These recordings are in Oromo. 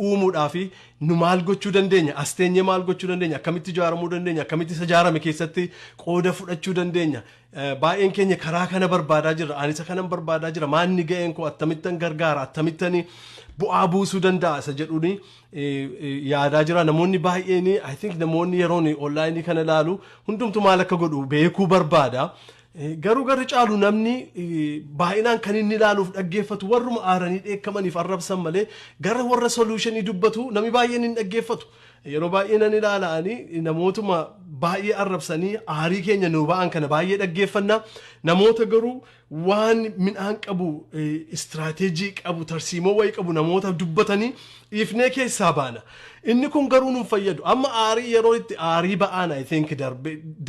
uumuudhaafi nu maal gochuu dandeenya asteenye maal gochuu dandeenya akkamitti ijaaramuu dandeenya akkamitti ijaarame keessatti qooda fudhachuu dandeenya baay'een keenya karaa kana barbaadaa jirra ani isa kanan barbaadaa jira maanni ga'een koo attamittan gargaara attamittan bu'aa buusuu danda'a isa jedhuuni yaadaa jira namoonni baay'een I think namoonni yeroon online kana ilaalu hundumtu maal akka godhu beekuu barbaada garuu garri caalu namni baay'inaan kan inni ilaaluuf dhaggeeffatu warruma aaranii dheekkamaniif arrabsan malee gara warra solutionii dubbatu namni baay'een hin dhaggeeffatu yeroo baay'een ilaala'anii namootuma baay'ee arrabsanii aarii keenya nu ba'an kana baay'ee dhaggeeffanna namoota garuu waan midhaan qabu istirateejii qabu tarsiimoo wayii qabu namoota dubbatanii ifnee keessaa baana inni kun garuu nu fayyadu amma aarii yeroo itti aarii ba'aan I think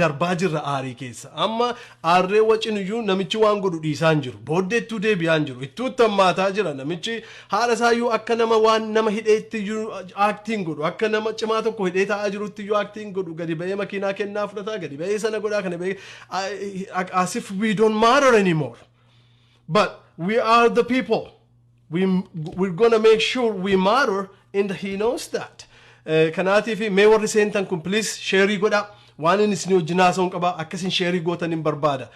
darbaa jirra aarii keessa amma aarree wacinuyyuu namichi waan godhu dhiisaan jiru booddeettuu deebi'aan jiru ittuu tammaataa jira namichi haala isaayyuu akka nama waan nama hidheetti aaktiin godhu akka nama cimaa tokko hidhee taa'aa jirutti iyyuu aaktiin godhu gadi ba'ee makiinaa kennaa fudhataa gadi ba'ee sana godhaa kana ba'ee as if we don't matter anymore but we are the people we're gonna make sure we matter and he knows that kanaatiif mee warri seentan kun please share godha waan inni isin wajjin haasa'uun qaba akkasin share gootan hin barbaada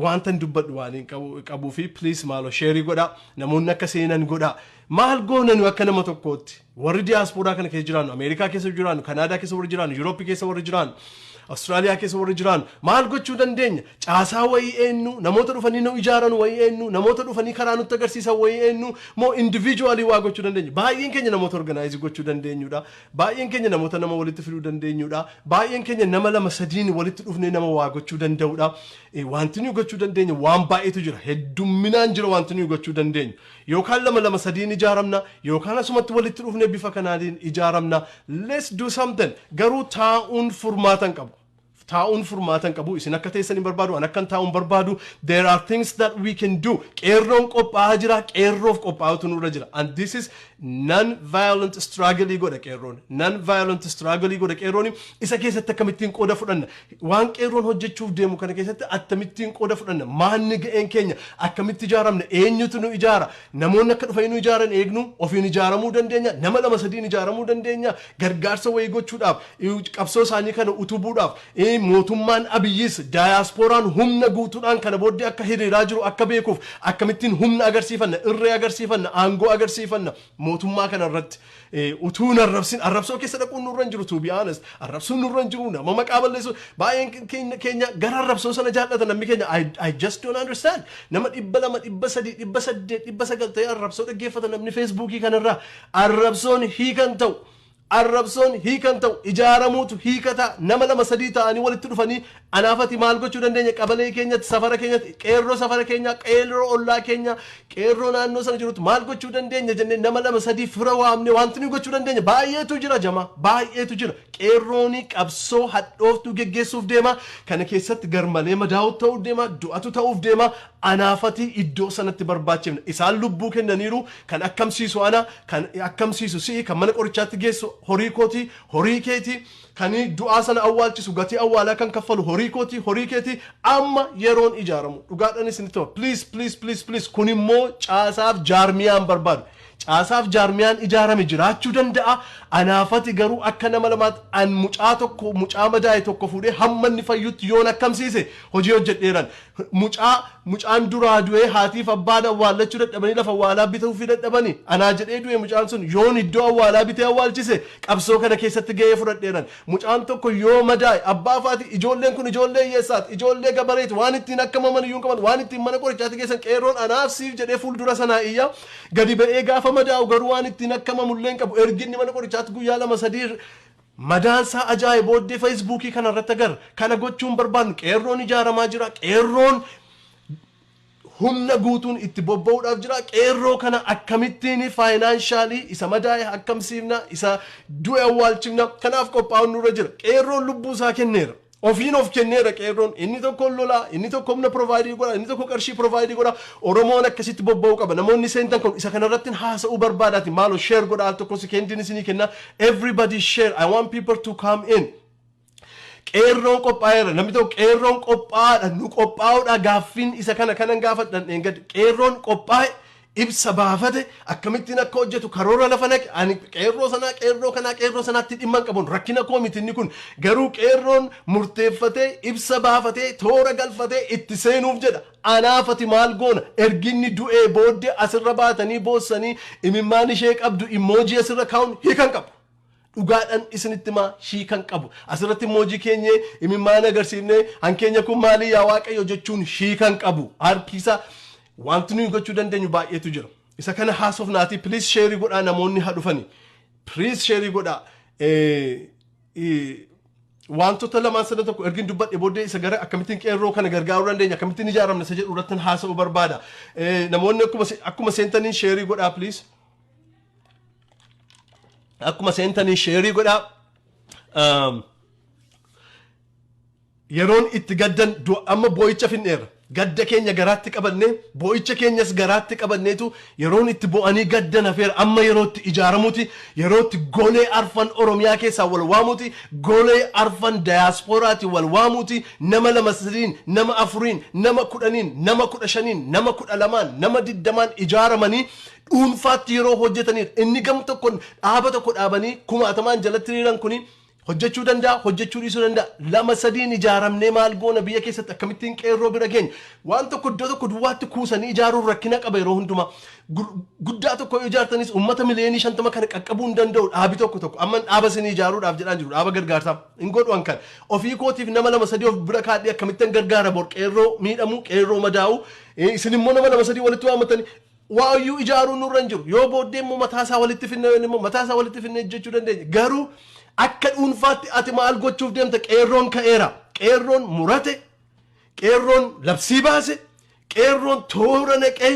waantan dubbadhu waan hin qabuu fi please maalo share godha namoonni akka seenan godha maal goonanu akka nama tokkootti warri diaspora kana keessa jiraannu Ameerikaa keessa jiraannu Kanaadaa keessa warri jiraannu Yurooppii keessa warri jiraannu Australia keessa warri jiraannu maal gochuu dandeenya caasaa wayii eenyu namoota dhufanii nu ijaaran wayii eenyu namoota dhufanii karaa nutti agarsiisan wayii eenyu moo individually waa gochuu dandeenya baay'een keenya namoota organize gochuu dandeenyudha baay'een keenya namoota nama walitti fiduu dandeenyudha baay'een keenya nama lama sadiin walitti dhufnee nama waa gochuu danda'udha wanti nu gochuu dandeenya waan baay'eetu jira heddumminaan jira wanti nu gochuu dandeenya yookaan lama sadiin ijaaramna yookaan asumatti walitti dhufnee bifa kanaatiin ijaaramna let's do something garuu taa'uun furmaatan qabu taa'uun furmaatan qabu isin akka teessan hin barbaadu an akkan taa'uun barbaadu there are things that we can do qeerroon qophaa'aa jira qeerroof qophaa'utu nurra jira and this is non-violent struggle godha qeerroon non-violent struggle godha qeerroon isa keessatti akkamittiin qooda fudhanna waan qeerroon hojjechuuf deemu kana keessatti akkamittiin qooda fudhanna maanni ga'een keenya akkamitti ijaaramna eenyutu nu ijaara namoonni akka dhufanii nu ijaaran eegnu ofiin ijaaramuu dandeenya nama lama sadiin ijaaramuu dandeenya gargaarsa wayii gochuudhaaf qabsoo isaanii kana utubuudhaaf mootummaan abiyyis diasporaan humna guutuudhaan kana booddee akka hiriiraa jiru akka beekuuf akkamittiin humna agarsiifanna irree agarsiifanna aangoo agarsiifanna mootummaa kana irratti utuu arrabsoo keessa dhaquun nurra hin jiru to be honest arrabsoon nurra hin jiru nama maqaa balleessu baay'een keenya gara arrabsoo sana jaallata namni keenya I just don't understand nama 200 300 800 900 ta'e arrabsoo dhaggeeffata namni Facebookii kanarraa arrabsoon hiikan ta'u arrabsoon hiikan ta'u ijaaramuutu hiikata nama lama sadii ta'anii walitti dhufanii anaafati maal gochuu dandeenya qabalee keenyatti safara keenyatti qeerroo safara keenya qeerroo ollaa keenya qeerroo naannoo sana jirutti maal gochuu dandeenya jennee nama lama sadii fira waamne wanti nu gochuu dandeenya baay'eetu jira jama baay'eetu jira qeerrooni qabsoo hadhooftuu geggeessuuf deema kana keessatti garmalee madaa'u ta'uu deema du'atu ta'uuf deema anaafati iddoo sanatti barbaachifna isaan lubbuu kennaniiru kan akkamsiisu ana kan akkamsiisu si kan mana qorichaatti geessu horii kooti horii keeti kani du'aa sana awwaalchisu gatii awwaalaa kan kaffalu horii kooti horii keeti amma yeroon ijaaramu dhugaadhaan isin ta'u please kun immoo caasaaf jaarmiyaan barbaadu caasaaf jaarmiyaan ijaarame jiraachuu danda'a anaafati garuu akka nama lamaatti an mucaa madaa'e tokko fuudhee hamma inni fayyutti yoon akkamsiise hojii hojjedheeran mucaan duraa du'ee haatiif abbaan awwaallachuu dadhabanii lafa awwaalaa bituuf dadhabanii anaa jedhee du'e mucaan sun yoon iddoo awwaalaa bitee awwaalchise qabsoo kana keessatti ga'ee fudhadheeran mucaan tokko yoo madaa'e abbaa faati ijoolleen kun ijoollee hiyyeessaati ijoollee gabareeti waan ittiin akkamaman iyyuu qaban waan ittiin mana qorichaatti geessan qeerroon anaaf siif jedhee fuuldura sanaa iyya gadi ba'ee gaafa madaa'u garuu waan ittiin akkamamullee hin qabu erginni mana qorichaatti guyyaa lama sadii madaansaa ajaa'ibaa booddee Facebookii kana irratti agar kana gochuun barbaadnu qeerroon ijaaramaa jira qeerroon humna guutuun itti bobba'uudhaaf jira qeerroo kana akkamittiin faayinaanshaali isa madaa'e akkamsiifna isa du'e awwaalchifna kanaaf qophaa'uun nurra jira qeerroon lubbuu isaa kenneera ofiin of kenneera qeerroon inni tokko lolaa inni tokko humna provaayidii godha inni tokko qarshii provaayidii godha Oromoon akkasitti bobba'uu qaba namoonni seentan kun isa kanarratti haasa'uu barbaadaati maaloo share godha al tokko sekendiin isinii kenna everybody share I want people to come in qeerroon qophaa'eera namni tokko qeerroon qophaa'aadha nu qophaa'uudha gaaffiin isa kanan gaafadhan eengad qeerroon qophaa'e ibsa baafate akkamittiin akka hojjetu karoora lafa naqe ani qeerroo sanaatti dhimma qabuun rakkina koo miti inni kun garuu qeerroon murteeffatee ibsa baafatee toora galfatee itti seenuuf jedha anaafati maal goona erginni du'ee booddee asirra baatanii boossanii imimmaan ishee qabdu immoojii asirra kaa'uun hiikan qabu. Dhugaadhaan isinitti maa hiikan qabu asirratti immoojii keenya imimmaan agarsiifnee hankeenya kun maalii yaa waaqayyo jechuun hiikan qabu harkisa. Wanti nuyi gochuu dandeenyu baay'eetu jira. Isa kana haasofnaati please share godhaa namoonni haa dhufani. Please share godhaa. Wantoota lamaan sana tokko ergin dubbadhe booddee isa gara akkamittiin qeerroo kana gargaaruu dandeenya akkamittiin ijaaramna isa jedhu irratti haasa'uu barbaada. Namoonni akkuma seentanii share godhaa please. Akkuma seentanii share godhaa. Yeroon itti gaddan amma boo'icha finneera. Gadda keenya garaatti qabannee boo'icha keenyas garaatti qabanneetu yeroon itti bo'anii gaddan hafeera amma yerootti ijaaramuuti yerootti golee arfan Oromiyaa keessaa wal waamuuti golee arfan diyaaspooraati wal waamuuti nama 2 nama 4 nama 10 nama 15 nama 12 nama 20 ijaaramanii dhuunfaatti yeroo hojjetanii inni gam tokkoon dhaaba tokko dhaabanii 1000 jalatti hiriiran kuni hojjechuu danda'a hojjechuu dhiisuu danda'a 2-3 ijaaramnee maal goona biyya keessatti akkamittiin qeerroo bira geenya waan tokko iddoo tokko duwwaatti kuusanii ijaaruun rakkina qaba yeroo hundumaa guddaa tokko ijaartanis uummata miliyoonii 50 kana qaqqabuu hin danda'u dhaabi tokko amma dhaaba isinii ijaaruudhaaf jedhaan jiru dhaaba gargaarsaaf hin godhuan kan ofii kootiif nama 2-3 of bira kaadhee akkamittiin gargaara bor qeerroo miidhamu qeerroo madaa'u isin immoo nama 2-3 walitti waamatanii waayyuu ijaaruun nurra hin jiru yoo booddee immoo mataasaa walitti finne jechuu dandeenya garuu akka dhuunfaatti ati maal gochuuf deemta qeerroon ka'eera qeerroon murate qeerroon labsii baase qeerroon toora naqee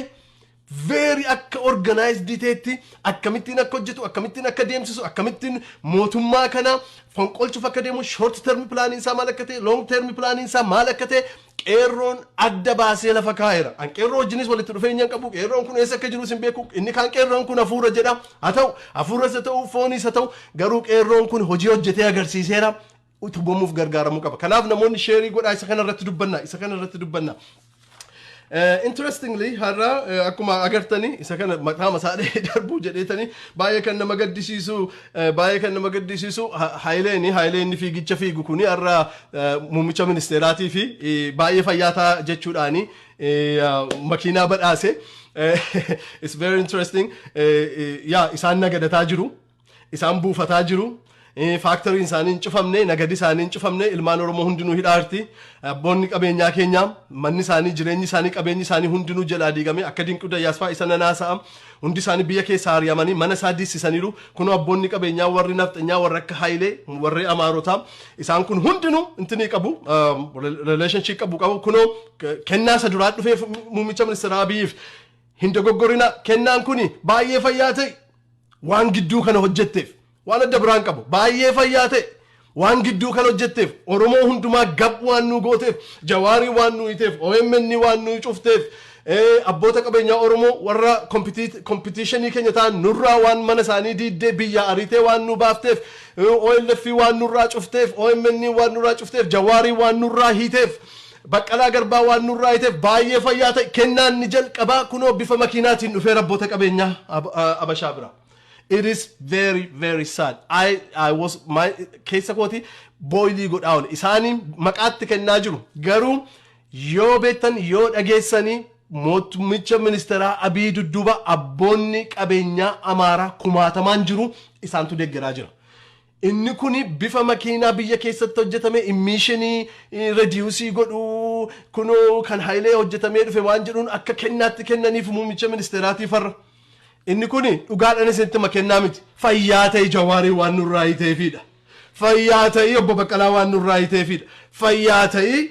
very akka organized teetti akkamittiin akka hojjetu akkamittiin akka deemsisu akkamittiin mootummaa kana fonqolchuuf akka deemu short term planning isaa maal akka ta'e long term planning isaa maal akka ta'e qeerroon adda baasee lafa kaa'eera an qeerroo wajjinis walitti dhufeenya qabu qeerroon kun eessa akka jiru sin beeku inni kaan qeerroon kun hafuura jedha haa ta'u hafuuras haa ta'u foonis haa ta'u garuu qeerroon kun hojii hojjetee agarsiiseera utubamuuf gargaaramuu qaba kanaaf namoonni sheerii godhaa isa kana irratti dubbanna interestingly har'a akkuma agartanii isa kana maqaa masaadhee darbuu jedheetanii baay'ee kan nama gaddisiisu Haayileen fiigicha fiigu kuni har'a muummicha ministeeraatii fi baay'ee fayyaataa jechuudhaani makiinaa badhaase it's very interesting isaan nagadataa jiru isaan buufataa jiru Factory isaanii cufamne nagadi isaanii cufamne ilmaan Oromoo hundinuu hidhaarti abboonni qabeenyaa keenya manni isaanii jireenyi isaanii qabeenyi isaanii hundinuu jalaa diigame akka dinquu dayyaasfaa isa nanaasa'a hundi isaanii biyya keessaa ari'amanii mana isaa diisisaniiru kunoo abboonni qabeenyaa warri nafxanyaa warri akka Haayilee warri Amaarotaa isaan kun hundinuu intinii qabu relationship qabu kunoo kennaa isa duraa dhufee muummicha ministeera Abiyyiif hin dogoggorina kennaan kuni baay'ee fayyaa ta'e waan gidduu kana hojjetteef waan adda biraan qabu baay'ee fayyaa ta'e waan gidduu kan hojjetteef Oromoo hundumaa gab waan nu gooteef Jawaarii waan nu hiteef OMN waan nu cufteef abboota qabeenyaa Oromoo warra competitionii keenya ta'an nurraa waan mana isaanii diiddee biyya ariitee waan nu baafteef OLF waan nurraa cufteef OMN waan nurraa cufteef Jawaarii waan nurraa hiteef Baqqalaa Garbaa waan nurraa hiteef baay'ee fayyaa ta'e kennaan ni jalqabaa kunoo bifa makiinaatiin dhufee abboota qabeenyaa Abashaa bira It is very, very sad. I was my keessa kooti boilii godhaawul isaanii maqaatti kennaa jiru garuu yoo beektan yoo dhageessanii mootummicha ministeeraa Abiy dudduuba abboonni qabeenyaa Amaaraa kumaatamaan jiru isaantu deeggaraa jira. Inni kuni bifa makiinaa biyya keessatti hojjetame emissionii reduce godhu kunoo kan Haayilee hojjetamee dhufe waan jedhuun akka kennaatti kennaniif muummicha ministeeraatiif har'a. Inni kuni dhugaadhaan isinitti makennaa miti fayyaa ta'e Jawaarii waan nurraa hiteefidha fayyaa ta'e obbo Baqqalaa waan nurraa hiteefidha fayyaa ta'e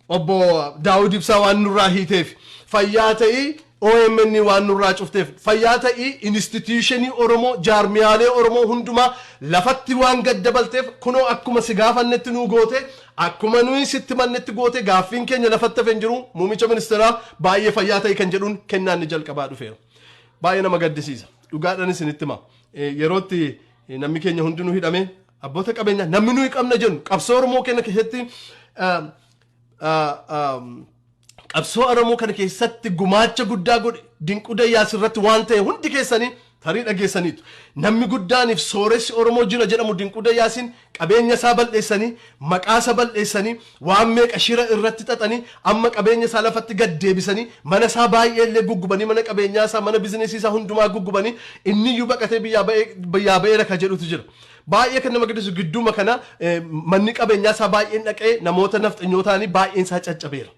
obbo Daawud Ibsaa waan nurraa hiteef fayyaa ta'e OMN waan nurraa cufteef fayyaa ta'e institutionii Oromoo jaarmiyaalee Oromoo hundumaa lafatti waan gaddabalteef kunoo akkuma si gaafannetti nuu goote akkuma nuyi sitti mannetti goote gaaffiin keenya lafatti hafeen jiru muummicha ministeeraa baay'ee fayyaa ta'e kan jedhuun kennaan ni jalqabaa dhufeera baay'ee nama gaddisiisa dhugaadhaan isinitti hima yerootti namni keenya hundinuu hidhame abboota qabeenyaa namni nuyi qabna jennu qabsoo Oromoo keenya keessatti qabsoo Oromoo kana keessatti gumaacha guddaa godhe dinquu dayyaas irratti waan ta'e hundi keessanii tarii dhageessaniitu. Namni guddaaniif sooressi Oromoo jira jedhamu dinquu dayyaasin qabeenya isaa balleessanii maqaa isaa balleessanii waan meeqa shira irratti xaxanii amma qabeenya isaa lafatti gad deebisanii mana isaa baay'ee illee guggubanii mana qabeenyaa isaa mana bizineesii isaa hundumaa guggubanii inni iyyuu baqatee biyyaa ba'eera ka jedhutu jira. Baay'ee kan nama gaddisu gidduma kana manni qabeenyaa isaa baay'een dhaqee namoota nafxanyootaanii baay'een isaa caccabeera.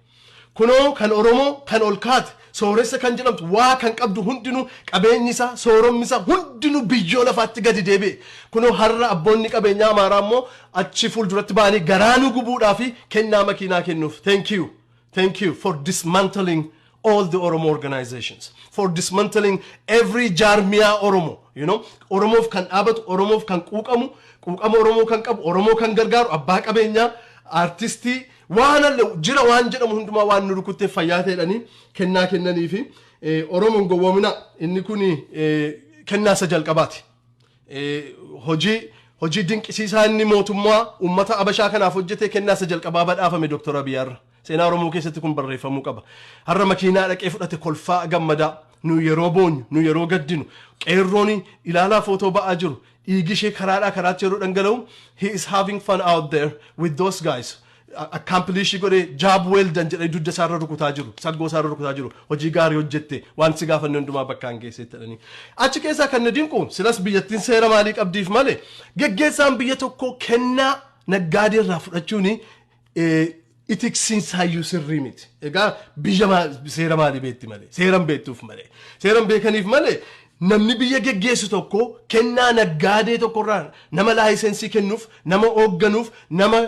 Kunoo kan Oromoo kan ol kaate sooressa kan jedhamtu waa kan qabdu hundinuu qabeenyi isaa sooromni isaa hundinuu biyyoo lafaatti gadi deebi'e. Kunoo har'a abboonni qabeenyaa Amaaraa immoo achi fuulduratti ba'anii garaanuu gubuudhaa fi kennaa makiinaa kennuuf. Thank you for dismantling all the Oromo organizations, for dismantling every jarmiyaa Oromo. You know, Oromoof kan dhaabatu, Oromoof kan quuqamu Oromoo kan qabu, Oromoo kan gargaaru, abbaa qabeenyaa, artistii waan jira waan jedhamu hundumaa waan nu rukuttee fayyaa ta'edhanii kennaa kennanii fi Oromoon gowwoomina inni kun kennaa isa jalqabaati. Hojii dinqisiisaa inni mootummaa uummata Abashaa kanaaf hojjetee kennaa isa jalqabaa badhaafame Dr. Abiyyaarra. Seenaa Oromoo keessatti kun barreeffamuu qaba. Har'a makiinaa dhaqee fudhate kolfaa gammadaa. Nu yeroo boonyu, nu yeroo gaddinu, qeerrooni ilaalaa footoo ba'aa jiru. Dhiigi ishee karaatti yeroo dhangala'u, he is having fun out there with those guys. Accomplish godhe job well done jedhee dudda isaarra rukutaa jiru, saggoo isaarra rukutaa jiru, hojii gaarii hojjette, waan si gaafanne hundumaa bakkaan geessetti jedhanii. Achi keessaa kan na dinqu silas biyyattiin seera maalii qabdiif malee geggeessaan biyya tokko kennaa naggaadee irraa fudhachuuni itiksiinsaayyuu sirrii miti. Egaa biyya seera maalii beetti malee, seeran beektuuf malee, seeran beekaniif malee namni biyya geggeessu tokko kennaa naggaadee tokkorraa nama laayisensii kennuuf, nama hoogganuuf, nama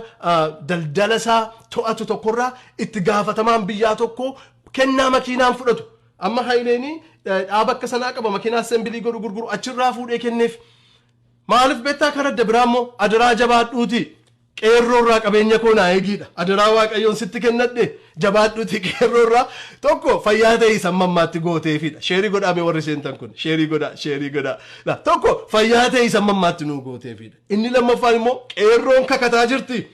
daldala isaa to'atu tokkorraa itti gaafatamaan biyyaa tokko kennaa makiinaan fudhatu. Amma Hayileeni dhaaba akka sanaa qaba makiinaa assembilii godhu gurguru achirraa fuudhee kenneef. Maaliif beektaa karaa adda biraa immoo adaraa jabaadhuuti. Qeerroorraa qabeenya koo naa eegidha. Adaraa Waaqayyoon sitti kennadhe jabaadhuuti qeerroorraa tokko fayyaa ta'e sammammaatti gooteefidha. Sheerii godhaame warri seentan kun sheerii godhaa. Tokko fayyaa ta'e sammammaatti nuu gooteefidha. Inni lammaffaan immoo qeerroon kakataa jirti.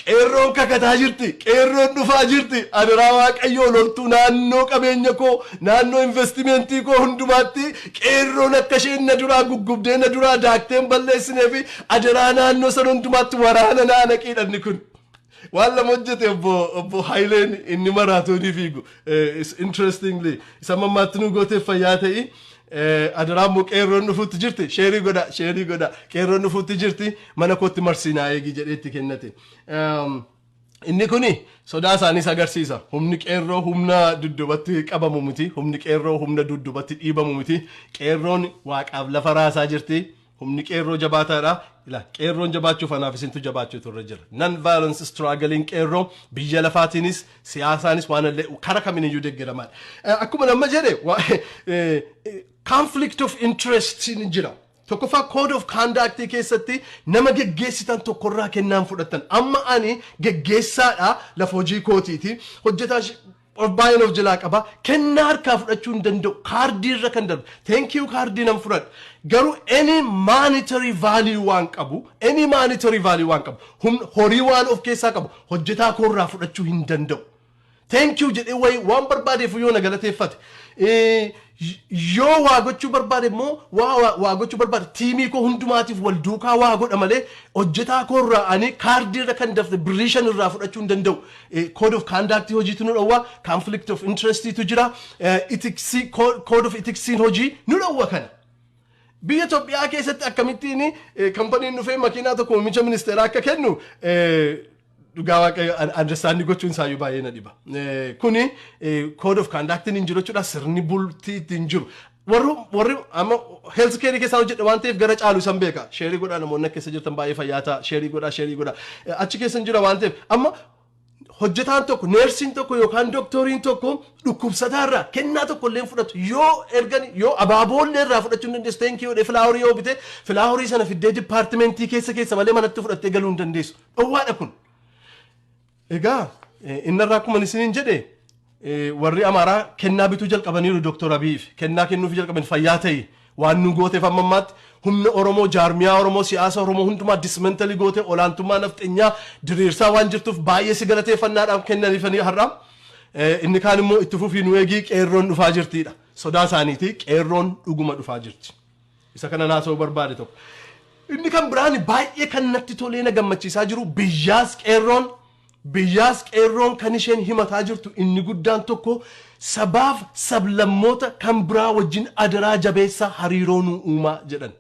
Qeerroon kakataa jirti. Qeerroon dhufaa jirti. Adaraa Waaqayyoo loltuu naannoo qabeenya koo naannoo investimentii koo hundumaatti qeerroon akka isheen na duraa guggubdee na duraa daakteen balleessinee fi adaraa naannoo sana hundumaatti waraana naanaqiidhanni kun. Waan lama hojjete obbo Hayileen inni maraatoonii fiigu. Interestingly isa mammaatti nu gootee fayyaa ta'ii. Adaraa immoo qeerroon dhufuutti jirti sheerii godha qeerroon dhufuutti jirti mana kootti marsinaa eegi jedheetti kennate. Inni kuni sodaa isaaniis agarsiisa. Humni qeerroo humna dudduubatti qabamu miti, humni qeerroo humna dudduubatti dhiibamu miti. Qeerroon waaqaaf lafa raasaa jirti. Humni qeerroo jabaataadha. Qeerroon jabaachuuf anaaf isintu jabaachuutu irra jira. Non-violence struggling qeerroo biyya lafaatiinis siyaasaanis waan illee kara kamiiniyyuu deeggaramaa. Akkuma nama jedhe conflict of interest ni jira. Tokkoffaa code of conduct keessatti nama geggeessitan tokkorraa kennaan fudhatan. Amma ani geggeessaadha lafa hojii kootiiti. Hojjetaa baay'een of jalaa qaba. Kennaa harkaa fudhachuu hin danda'u. Kaardii irra kan darbu. Thank you kaardii nan fudhadha. Garuu any monetary value waan qabu. Horii waan of keessaa qabu. Hojjetaa koorraa fudhachuu hin danda'u. Thank you jedhee waan barbaadeef yoo na galateeffate. Yoo waa gochuu barbaade immoo waa gochuu barbaade tiimii koo hundumaatiif wal duukaa waa godha malee hojjetaa koorraa ani kaardii irra kan dafte birriishan irraa fudhachuu hin danda'u. Code of conduct hojiitu nu dhowwa. Conflict of interestiitu jira. Code of etiksiin hojii nu dhowwa kana. Biyya Itoophiyaa keessatti akkamittiin kampaniin dhufee makiinaa tokko muummicha ministeeraa akka kennu dhugaa Waaqayyo understanding gochuun isaayyuu baay'ee na dhiba. Kuni code of conduct hin jiru jechuudha sirni bultii hin jiru. Warri amma health care keessa hojjedhe waan ta'eef gara caalu isan beeka. Sheerii godhaa namoonni keessa jirtan baay'ee fayyaa ta'a. Sheerii godhaa. Achi keessa hin jira waan ta'eef amma hojjetaan tokko neersiin tokko yookaan doktoriin tokko dhukkubsataarraa kennaa tokko illee fudhatu yoo abaaboollee irraa fudhachuu hin dandeessu thank you filaahorii yoo bite filaahorii sana fiddee dipaartimentii keessa malee manatti fudhattee galuu hin dandeessu. Dhowwaadha kun. Egaa innarraa akkuma isiniin jedhe warri Amaaraa kennaa bituu jalqabaniiru Dr. Abiyyif kennaa kennuuf jalqaban fayyaa ta'e waan nu goote famammaatti humna Oromoo jaarmiyaa Oromoo siyaasa Oromoo hundumaa dismantali goote olaantummaa nafxeenyaa diriirsaa waan jirtuuf baay'ee si galateeffannaadhaan kennaniifanii har'a inni kaan immoo itti fufii nu eegii qeerroon dhufaa jirtiidha sodaa isaaniitii qeerroon dhuguma dhufaa jirti isa kana naasoo barbaade tokko inni kan biraan baay'ee kan natti tolee na gammachiisaa jiru biyyaas qeerroon kan isheen himataa jirtu inni guddaan tokko sabaaf sablammoota kan biraa wajjin adaraa jabeessaa hariiroo nu uumaa jedhan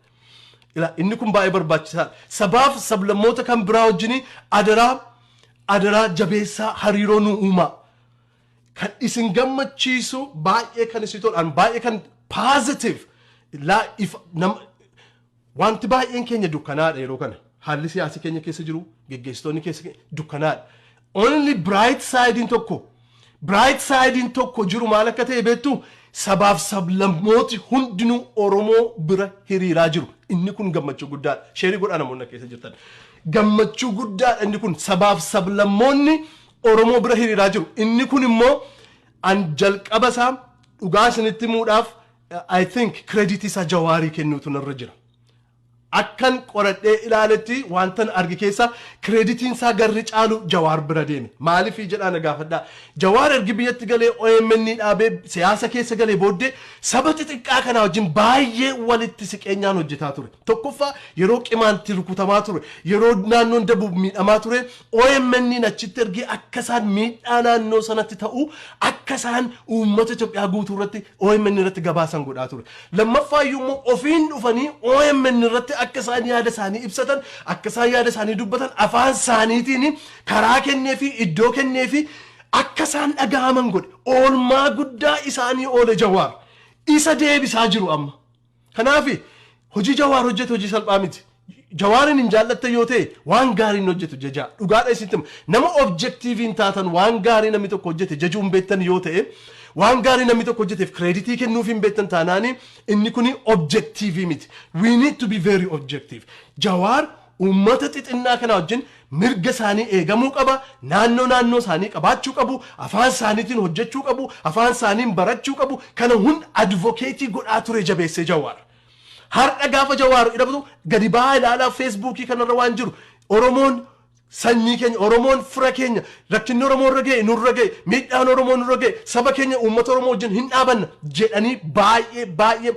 inni kun baay'ee barbaachisaa sabaaf sablammoota kan biraa wajjin adaraa jabeessaa hariiroo nu uumaa kan isin gammachiisu baay'ee kan isin tolaan baay'ee kan positive wanti baay'een keenya dukkanaadha yeroo kana haalli siyaasii keenya keessa jiru geggeessitoonni keessa dukkanaadha only bright side tokko jiru maal akka ta'e beektu sabaaf sablammooti hundinuu Oromoo bira hiriiraa jiru inni kun gammachuu guddaadha sheerii godhaa namoonni keessa jirtan gammachuu guddaadha inni kun sabaaf sablammoonni Oromoo bira hiriiraa jiru inni kun immoo an jalqaba isaa dhugaa isinitti himuudhaaf I think credit isa Jawaarii kennuutu narra jira akkan qoradhee ilaaletti wantan argi keessa kreditiin isaa garri caalu Jawaar bira deeme maaliif jedhaan gaafadhaa Jawaar ergi biyyatti galee OMN dhaabee siyaasa keessa galee booddee saba xixiqqaa kana wajjin baay'ee walitti siqeenyaan hojjetaa ture tokkoffaa yeroo qimaanti rukutamaa ture yeroo naannoon dabuuf miidhamaa ture OMN achitti ergi akka isaan miidhaa naannoo sanatti ta'u akka isaan uummata Itoophiyaa guutuu irratti OMN irratti gabaasan godhaa ture lammaffaa immoo ofiin dhufanii OMN irratti akka isaan yaada isaanii ibsatan akka isaan yaada isaanii dubbatan afaan isaaniitiin karaa kennee fi iddoo kennee fi akka isaan dhaga'aman godhe oolmaa guddaa isaanii oole Jawaar isa deebisaa jiru amma kanaaf hojii Jawaar hojjete hojii salphaa miti Jawaarin hin jaallatte yoo ta'e waan gaariin hojjetu jajaa dhugaadha isitti nama objektiiviin taatan waan gaarii namni tokko hojjete jajuun beektan yoo ta'e waan gaarii namni tokko hojjeteef kreditii kennuuf hin beektan taanaani inni kuni objektiivii miti we need to be very objective Jawaar uummata xixinnaa kana wajjin mirga isaanii eegamuu qaba naannoo isaanii qabaachuu qabu afaan isaaniitiin hojjechuu qabu afaan isaaniin barachuu qabu kana hunda advokeetii godhaa ture jabeessee Jawaar har'a gaafa Jawaar idabatu gadi ba'aa ilaalaa feesbuukii kanarra waan jiru Oromoon sanyii keenya Oromoon fira keenya rakkinni Oromoo irra ga'e nurra ga'e miidhaan Oromoo nurra ga'e saba keenya uummata Oromoo wajjin hin dhaabanna jedhanii baay'ee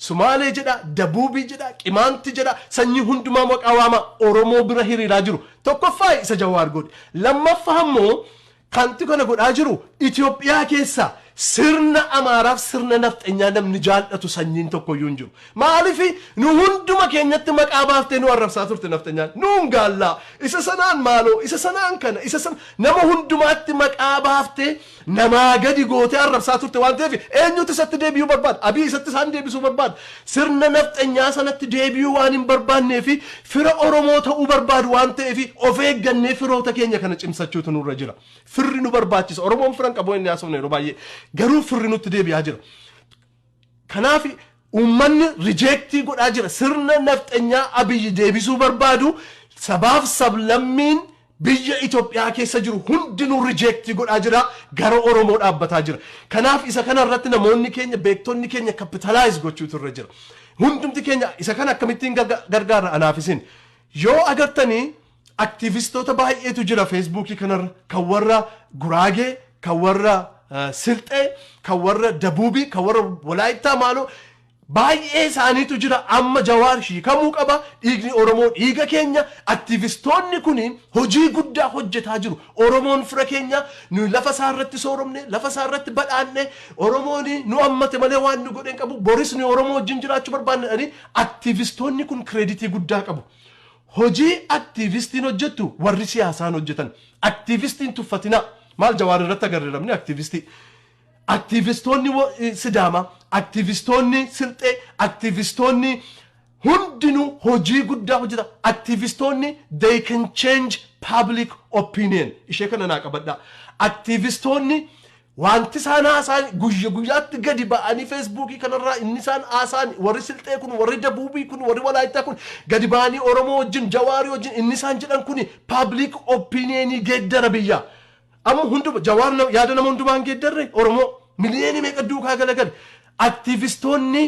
Sumaalee jedha Dabuubii jedha Qimaanti jedha sanyii hundumaa maqaa waama Oromoo bira hiriiraa jiru tokkoffaa isa Jawaar godhe lammaffaa immoo kanti kana godhaa jiru Itoophiyaa keessa sirna Amaaraaf sirna nafxeenyaa namni jaallatu sanyiin tokkoyyuu hin jiru maaliif nu hunduma keenyatti maqaa baaftee nu arrabsaa turte nafxeenyaan nuun gaallaa isa sanaan maaloo isa sanaan kana isa san nama hundumaatti maqaa baaftee namaa gadi gootee arrabsaa turte waan ta'eef eenyutu isatti deebi'uu barbaada abii isatti isaan deebisuu barbaada sirna nafxeenyaa sanatti deebi'uu waan hin barbaannee fi fira Oromoo ta'uu barbaadu waan ta'eef of eeggannee firoota keenya kana cimsachuutu nurra jira firri nu barbaachisa Oromoon firan qabu inni haasofne yeroo baay'ee garuu firri nutti deebi'aa jira kanaaf uummanni rijeektii godhaa jira sirna nafxeenyaa abiyyi deebisuu barbaadu sabaaf sablammiin biyya Itoophiyaa keessa jiru hundinuu rijeektii godhaa jira gara Oromoo dhaabbataa jira kanaaf isa kana irratti namoonni keenya beektonni keenya kapitaalaayiz gochuutu irra jira hundumti keenya isa kana akkamittiin gargaara anaaf isin yoo agartanii aktivistoota baay'eetu jira feesbuukii kanarra kan warra Guraagee kan warra Silxee kan warra Dabuubii kan warra Walaayittaa maaloo baay'ee isaaniitu jira amma Jawaar hiikamuu qaba dhiigni Oromoo dhiiga keenya aktivistoonni kun hojii guddaa hojjetaa jiru Oromoon fira keenya nu lafa isaa irratti sooromne lafa isaa irratti badhaanne Oromoon nu ammate malee waan nu godhen qabu boris nu Oromoo wajjin jiraachuu barbaanne aktivistoonni kun kreditii guddaa qabu hojii aktivistiin hojjettu warri siyaasaan hojjetan aktivistiin tuffatina maal Jawaar irratti agarreeramne aktivistoonni Sidaama aktivistoonni Silxee aktivistoonni hundinuu hojii guddaa hojjeta aktivistoonni they can change public opinion ishee kana naa qabadha aktivistoonni wanti isaan haasaan guyyaatti gadi ba'anii feesbuukii kanarraa inni isaan haasaan warri Silxee kun warri Dabuubii kun warri Walaayittaa kun gadi ba'anii Oromoo wajjin Jawaarii wajjin inni isaan jedhan kun public opinionii geeddara biyyaa amma hunduma Jawaar yaada nama hundumaan geeddarre Oromoo miliyoonii meeqa duukaa galagale aktivistoonni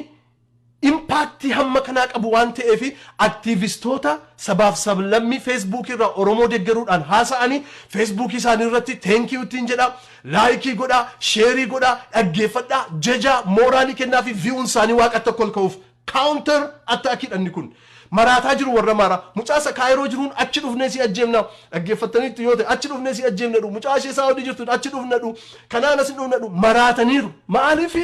impacti hamma kana qabu waan ta'eef aktivistoota sabaaf sablammii Facebook irra Oromoo deeggaruudhaan haasa'anii Facebook isaanii irratti thank you ittiin jedha, laayikii godha, sheerii godha, dhaggeeffadha, jaja mooraalii kennaa fi viewun isaanii waaqatti ol ka'uuf counter attack dhanni kun maraataa jiru warra mara mucaasa kaayiroo jiruun achi dhufnee si ajjeemna dhaggeeffataniitti yoo ta'e achi dhufnee si ajjeemnadhu mucaashee saawudii jirtu achi dhufnadhu kanaan as dhufnadhu maraataniiru maaliif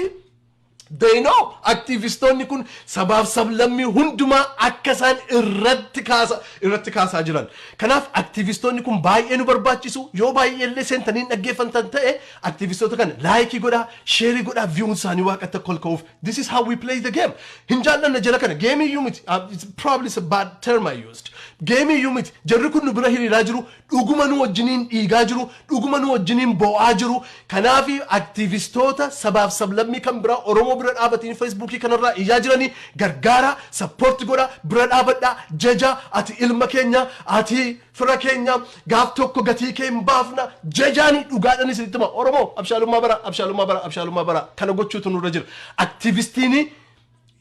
they know aktivistoonni kun sabaaf sablammii hundumaa akka isaan irratti kaasaa jiran kanaaf aktivistoonni kun baay'ee nu barbaachisu yoo baay'ee illee seentaniin dhaggeeffatan ta'e aktivistoota kana laayikii godha sheerii godha viewun isaanii waaqatti ol ka'uuf this is how we play the game hin jaallanna jala kana game unit it's probably a bad term I used game unit jarri kun nu bira hiriiraa jiru dhuguma nu wajjiniin dhiigaa jiru dhuguma nu wajjiniin bo'aa jiru kanaaf aktivistoota sabaaf sablammii kan biraa Oromoo bira dhaabatiin Facebookii kanarraa iyyaa jiranii gargaara support godha bira dhaabadha jaja ati ilma keenya ati fira keenya gaaf tokko gatii kee hin baafna jajaanii dhugaadhanis itti hima Oromoo abshaalummaa bara kana gochuutu nurra jira aktivistiini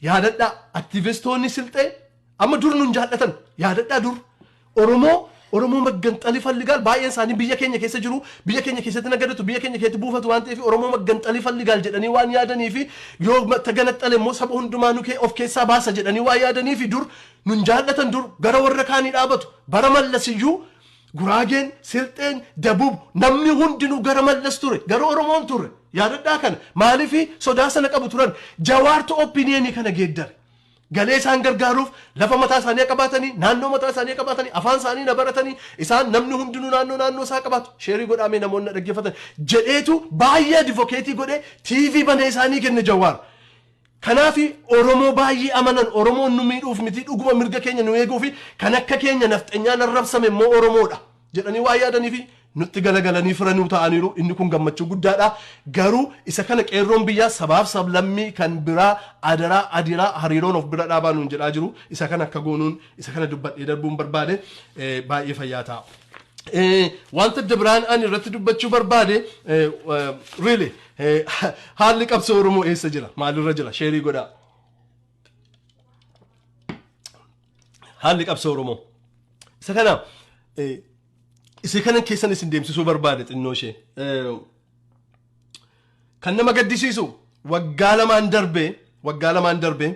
yaadadha aktivistoonni silxee amma dur nun jaallatan yaadadha dur Oromoo magganxalii falligaal baay'een isaanii biyya keenya keessa jiru biyya keenya keessatti nagadatu biyya keenya keessatti buufatu waan ta'eef Oromoo magganxalii falligaal jedhanii waan yaadanii fi yoo taganaxxale immoo saba hundumaa nu of keessaa baasa jedhanii waan yaadanii fi dur nun jaallatan dur gara warra kaanii dhaabatu bara mallasiyyuu guraageen silxeen dabub namni hundinuu gara mallas ture gara Oromoon ture yaadadhaa kana maaliif sodaa sana qabu turan jawaartu opinion kana geeddare galee isaan gargaaruuf lafa mataa isaanii qabaatanii naannoo mataa isaanii qabaatanii afaan isaanii na baratanii isaan namni hundinuu naannoo isaa qabaatu sheerii godhamee namoonni dhaggeeffatan jedheetu baay'ee advokeetii godhee TV banee isaanii kenne jawaar kanaaf Oromoo baay'ee amanan Oromoon nu miidhuuf miti dhuguma mirga keenya nu eeguuf kan akka keenya nafxanyaan arrabsame immoo Oromoodha jedhanii waa yaadanii fi nutti galagalanii firanuu ta'aniiru inni kun gammachuu guddaadha garuu isa kana qeerroon biyyaa sabaaf sablammii kan biraa adiraa hariiroon of bira dhaabaa nuun jedhaa jiru isa kana akka goonuun isa kana dubbadhee darbuun barbaade baay'ee fayyaa ta'a. Wanta dabiraan ani irratti dubbachuu barbaade really haalli qabsoo Oromoo eessa jira maalirra jira sheerii godhaa haalli qabsoo Oromoo isa kana isi kana keessan isin deemsisuu barbaade xinnoo ishee kan nama gaddisiisu waggaa lamaan darbe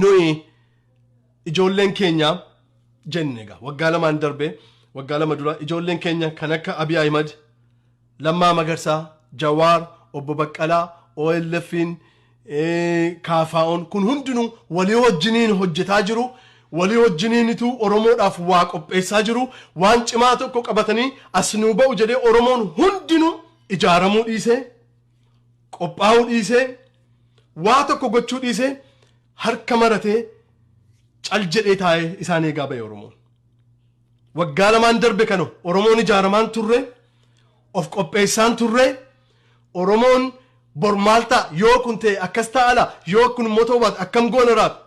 nuyi ijoolleen keenya jenne egaa waggaa lama dura ijoolleen keenya kan akka Abiy Ahimad Lammaa Magarsaa Jawaar Obbo Baqqalaa OLF'n Kaafaa'oon kun hundinuu walii wajjiniin hojjetaa jiru walii wajjiniinitu Oromoodhaaf waa qopheessaa jiru waan cimaa tokko qabatanii as nuu ba'u jedhee Oromoon hundinuu ijaaramuu dhiisee qophaa'uu dhiisee waa tokko gochuu dhiisee harka maratee cal jedhee taa'ee isaan eegaa ba'e Oromoon waggaa lamaan darbe kana Oromoon ijaaramaan turre of qopheessaan turre Oromoon bor maal ta'a yoo kun ta'e akkas ta'ala yoo kun immoo ta'u akkam goona raatu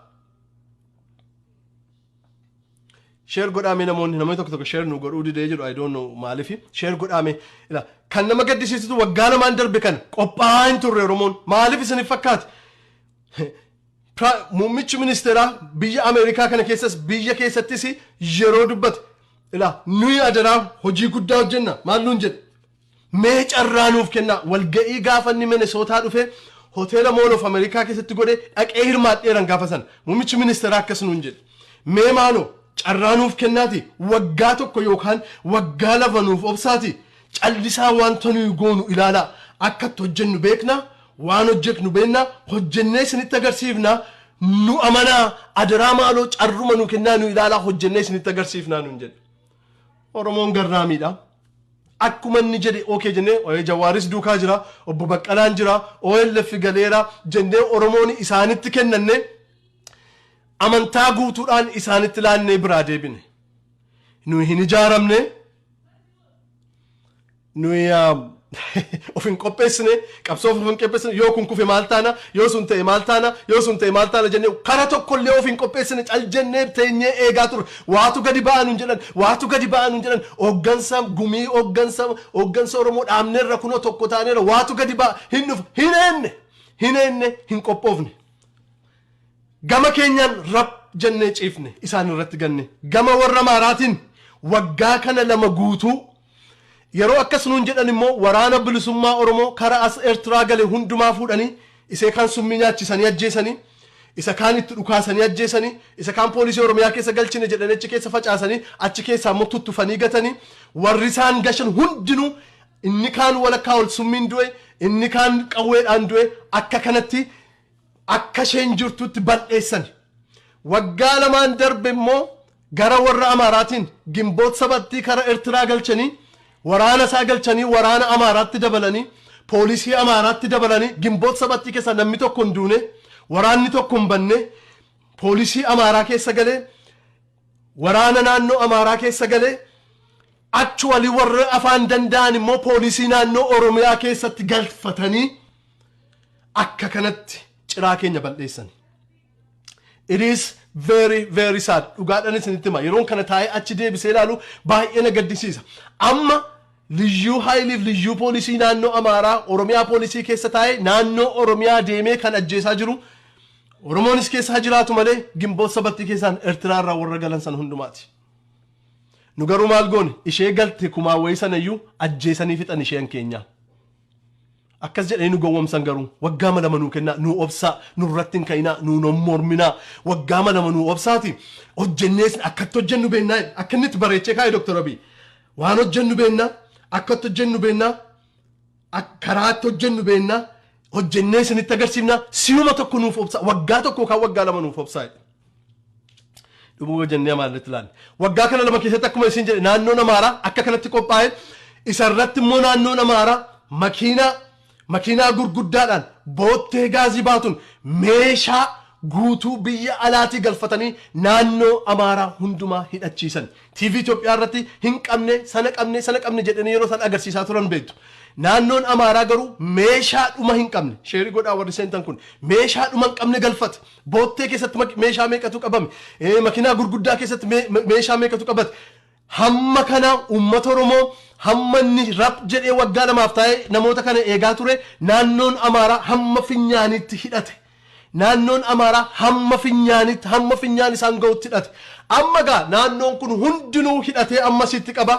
share godhame namoonni tokko share nu godhuu didee jedhu I don't know maalifi share godhame kan nama gaddisiisu waggaa lamaan darbe kan qophaa'aa turre Oromoon maaliif isin fakkaate muummichi ministeeraa biyya Ameerikaa kana keessattis yeroo dubbate nuyi adaraa hojii guddaa hojjenna maal nuun jedhe mee carraa nuuf kenna walga'ii gaafanni Minnesootaa dhufe hoteela Mall of America keessatti godhe dhaqee hirmaadheeran gaafa sana muummichi ministeeraa akkas nuun jedhe mee maaloo carraa nuuf kennaati waggaa tokko yookaan waggaa lama nuuf obsaati callisaa wanta nuyi goonu ilaalaa akka hojjennu beekna waan hojjeknu beekna hojjennee isinitti agarsiifna nu amanaa adaraa maaloo carruma nu kennaa nu ilaalaa hojjennee isinitti agarsiifnaa nuun jedhe Oromoon garraamiidha akkuma inni jedhe okay jennee Jawaaris duukaa jira Obbo Baqqalaan jira OLF galeera jennee Oromoon isaanitti kennanne amantaa guutuudhaan isaanitti laannee biraa deebine nuyi hin ijaaramne nuyi ofin qopheessine qabsoof ofin qopheessine yoo kun kufe maal taana yoo sun ta'e maal taana jennee kara tokkollee ofin qopheessine cal jennee teenyee eegaa turre waatu gadi ba'anuun jedhan hooggansa gumii hooggansa Oromoo dhaabneerra kunoo tokko taaneerra waatu gadi ba'a hin dhufu hin eenne hin qophoofne gama keenyan rab jennee ciifne isaan irratti ganne gama warra Amaaraatiin waggaa kana lama guutuu yeroo akkas nuun jedhan immoo waraana bilisummaa Oromoo karaa as Eertiraa gale hundumaa fuudhanii isee kan summii nyaachisanii ajjeesanii isa kaan itti dhukaasanii ajjeesanii isa kaan poolisii Oromiyaa keessa galchine jedhanii achi keessa facaasanii achi keessa immoo tuttufanii gatanii warri isaan gashan hundinuu inni kaan walakkaa ol summiin du'e inni kaan qawweedhaan du'e akka kanatti akka isheen jirtutti bal'eessan waggaa lamaan darbe immoo gara warra Amaaraatiin Gimboot sabattii karaa Eertiraa galchanii waraana isaa galchanii waraana Amaaraatti dabalanii poolisii Amaaraatti dabalanii Gimboot sabattii keessa namni tokko hin duune waraanni tokko hin banne poolisii Amaaraa keessa galee waraana naannoo Amaaraa keessa galee actually warra afaan danda'an immoo poolisii naannoo Oromiyaa keessatti galfatanii akka kanatti ciraa keenya bal'eessan. It is very very sad. Dhugaadhaan isinitti hima yeroon kana taa'ee achi deebisee ilaalu baay'ee na gaddisiisa. Amma liyyuu haayiliif liyyuu poolisii naannoo Amaaraa Oromiyaa poolisii keessa taa'ee naannoo Oromiyaa deemee kan ajjeesaa jiru Oromoonis keessa jiraatu malee Gimboot sabattii keessaan Eertiraa irraa warra galan san hundumaati. Nu garuu maal goone ishee galte kumaawwee sanayyuu ajjeesanii fixan isheen keenya. Akkas jedhee nu gowwomsan garuu waggaa lama nuu kennaa nu obsaa nurratti hin ka'inaa nu morminaa waggaa lama nu obsaati hojjennees akkatti hojjennu beennaa akka inni itti bareechee kaa'e Dr. Abiy waan hojjennu beennaa akkatti hojjennu beennaa karaatti hojjennu beennaa hojjennee isinitti agarsiifnaa si'uma tokko nuuf obsaa waggaa tokko kan waggaa lama nuuf obsaa dhubuu jennee maalirratti ilaali waggaa kana lama keessatti akkuma isin jedhe naannoon Amaaraa akka kanatti qophaa'e isarratti immoo naannoon Amaaraa makiinaa gurguddaadhaan boottee gaazii baatuun meeshaa guutuu biyya alaatii galfatanii naannoo Amaaraa hundumaa hidhachiisan. TV Itoophiyaa irratti hin qabne sana qabne jedhanii yeroo san agarsiisaa turan beektu. Naannoon Amaaraa garuu meeshaa dhuma hin qabne sheerii godhaa warri seentan kun meeshaa dhuma hin qabne galfate. Boottee keessatti meeshaa meeqatu qabame? Makiinaa gurguddaa keessatti meeshaa meeqatu qabate? Hamma kana uummata Oromoo hamma inni rab jedhee waggaa lamaaf taa'ee namoota kana eegaa ture naannoon Amaaraa hamma finyaanitti hidhate. Naannoon Amaaraa hamma finyaan isaan ga'utti hidhate. Amma gaa naannoon kun hundinuu hidhatee ammasitti qaba.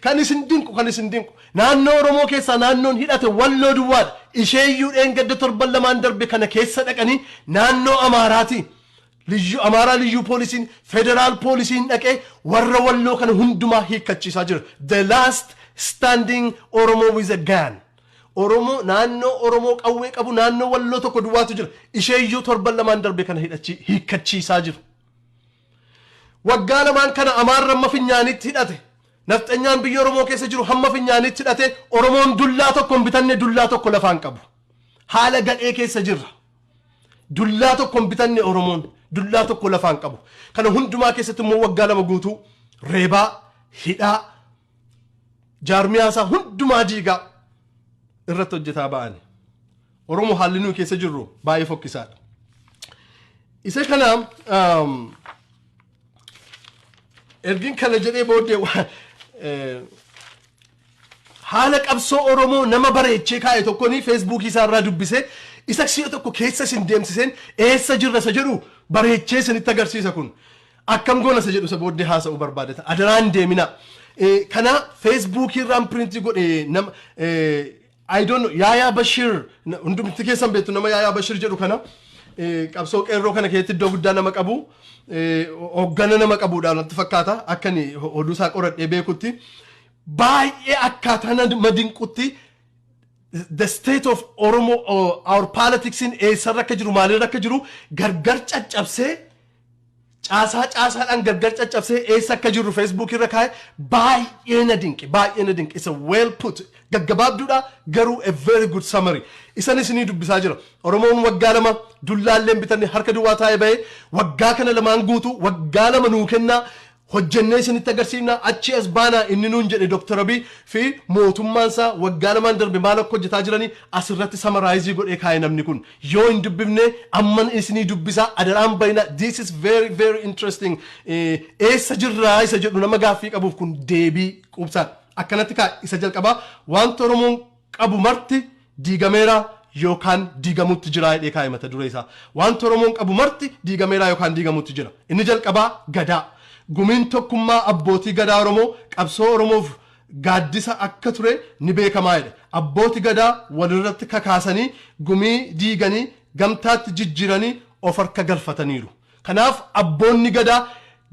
Kan isin dinqu naannoo Oromoo keessaa naannoon hidhate Walloo duwwaadha. Isheeyyuu dheengadda torban lamaan darbe kana keessa dhaqanii naannoo Amaaraati. Amaaraa liyyuu poolisiin federaal poolisiin dhaqee warra Walloo kana hundumaa hiikkachiisaa jira. The last standing Oromoo with a gun. Oromoo naannoo Oromoo qawwee qabu naannoo Walloo tokko duwwaatu jira. Isheeyyuu torban lamaan darbe kana hiikkachiisaa jiru. Waggaa lamaan kana Amaarri hamma finyaanitti hidhate. Nafxanyaan biyya Oromoo keessa jiru hamma finyaanitti hidhate Oromoon dullaa tokko hin bitanne dullaa tokko lafaan qabu. Haala gadhee keessa jirra. Dullaa tokko hin bitanne Oromoon dullaa tokko lafaan qabu. Kana hundumaa keessatti immoo waggaa lama guutuu reebaa, hidhaa, jaarmiyaasaa hundumaa jiigaa irratti hojjetaa ba'ani. Oromoo haalli nuyi keessa jirru baay'ee fokkisaadha. Isa kana ergin kana jedhee booddee haala qabsoo Oromoo nama bareechee kaa'e tokkoon Facebook isaarraa dubbisee isa si'a tokko keessa isin deemsiseen eessa jirra isa jedhu bareechee isinitti agarsiisa kun akkam goona isa jedhu isa booddee haasa'uu barbaadata adaraan deemina kana Facebook irraan printi godhe nama I don't know Yaayaa Bashir hundumti keessan beektu nama Yaayaa Bashir jedhu kana qabsoo qeerroo kana keessatti iddoo guddaa nama qabu hoggana nama qabuudhaan natti fakkaata akkani oduu isaa qoradhee beekutti baay'ee akkaataa nama dinqutti the state of Oromo our politics in eessarra akka jiru maalirra akka jiru gargar caccabsee caasaadhaan gargar caccabsee eessa akka jiru Facebook irra kaa'e baay'ee na dinqe it's a well put gaggabaabduudha garuu a very good summary isan isinii dubbisaa jira Oromoon waggaa lama dullaallee bitanne harka duwwaa taa'ee ba'ee waggaa kana lamaan guutu waggaa lama nuu kennaa hojjennee isinitti agarsiifna achi as baanaa inni nuun jedhe Dr. Abiy fi mootummaan isaa waggaa lamaan darbe maal akka hojjetaa jiranii asirratti samaraayizii godhee kaa'e namni kun yoo hin dubbifne amman isinii dubbisaa adaraan bayina this is very very interesting eessa jirraa isa jedhu nama gaaffii qabuuf kun deebii qubsaa akkanatti kaa isa jalqabaa wanta Oromoon qabu marti diigameera yookaan diigamutti jira jedhee kaa'e mata duree isaa. Wanta Oromoon qabu marti diigameera yookaan diigamutti jira. Inni jalqabaa gadaa. Gumiin tokkummaa abbootii gadaa Oromoo qabsoo Oromoof gaaddisa akka ture ni beekamaa jedhe. Abbootii gadaa walirratti kakaasanii gumii diiganii gamtaatti jijjiiranii of harka galfataniiru. Kanaaf abboonni gadaa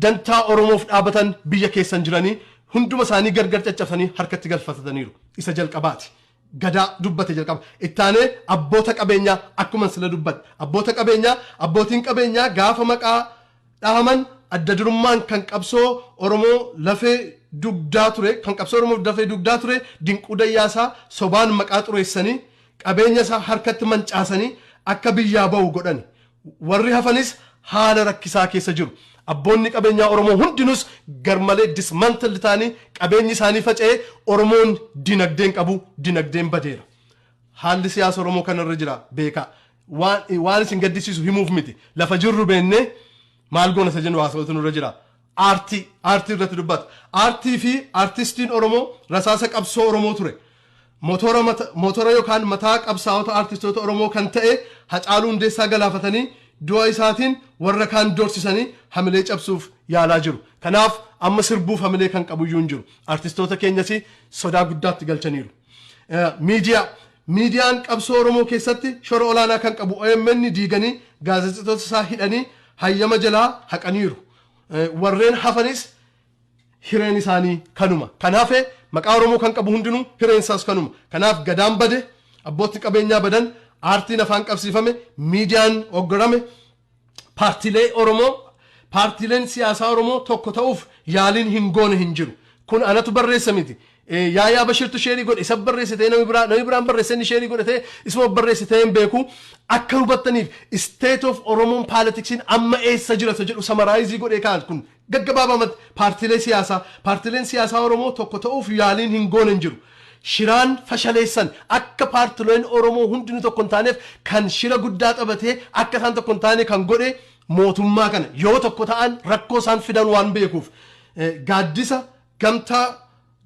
dantaa Oromoof dhaabatan biyya keessan jiranii hunduma isaanii gargar caccabsanii harkatti galfataniiru. Isa jalqabaati. Gadaa dubbate jalqaba. Ittaanee abboota qabeenyaa akkuma sila dubbate. Abboota qabeenyaa abbootiin qabeenyaa gaafa maqaa dhahaman adda durummaan kan qabsoo Oromoo lafee dugdaa ture kan qabsoo Oromoo lafee dugdaa ture dinquu dayyaasaa sobaan maqaa xureessanii qabeenya isaa harkatti mancaasanii akka biyyaa ba'u godhani. Warri hafanis haala rakkisaa keessa jiru. Abboonni qabeenyaa Oromoo hundinus garmalee dismantle ta'anii qabeenyi isaanii faca'ee Oromoon dinagdeen qabu dinagdeen badeera. Haalli siyaasa Oromoo kanarra jira beekaa. Waan isin gaddisiisu himuuf miti. Lafa jirru beennee maal goona isa jennu haasawatu nurra jira. Aartii irratti dubbata. Aartii fi aartistiin Oromoo rasaasa qabsoo Oromoo ture. Motora yookaan mataa qabsaa'ota aartistoota Oromoo kan ta'e Hacaaluu Hundeessaa galaafatanii du'a isaatiin warra kaan doorsisanii hamilee cabsuuf yaalaa jiru. Kanaaf amma sirbuuf hamilee kan qabuyyuu hin jiru. Aartistoota keenyas sodaa guddaatti galchaniiru. Miidiyaan qabsoo Oromoo keessatti shora olaanaa kan qabu OMN diiganii gaazexeessitoota isaa hidhanii hayyama jalaa haqaniiru. Warreen hafanis hireen isaanii kanuma. Kanaaf maqaa Oromoo kan qabu hundinuu hireen isaas kanuma. Kanaaf gadaan bade, abbootti qabeenyaa badan, aartiin afaan qabsiifame, miidiyaan oggarame, paartiileen siyaasaa Oromoo tokko ta'uuf yaaliin hin goone hin jiru. Kun anatu barreessa miti. Yaayaa Bashirtu sheerii godhe isa barreessitee namni biraan barreessanii sheerii godhatee isuma barreessitee hin beeku akka hubattaniif state of Oromoon politiksiin amma eessa jira jedhu samaraayizii godhee kaa'an kun gaggabaabamatti paartiileen siyaasaa Oromoo tokko ta'uuf yaaliin hin goone hin jiru. Shiraan fashaleessan akka paartileen Oromoo hundinuu tokko hin taaneef kan shira guddaa qabatee akka isaan tokko hin taane kan godhe mootummaa kana yoo tokko ta'an rakkoo isaan fidan waan beekuuf gaaddisa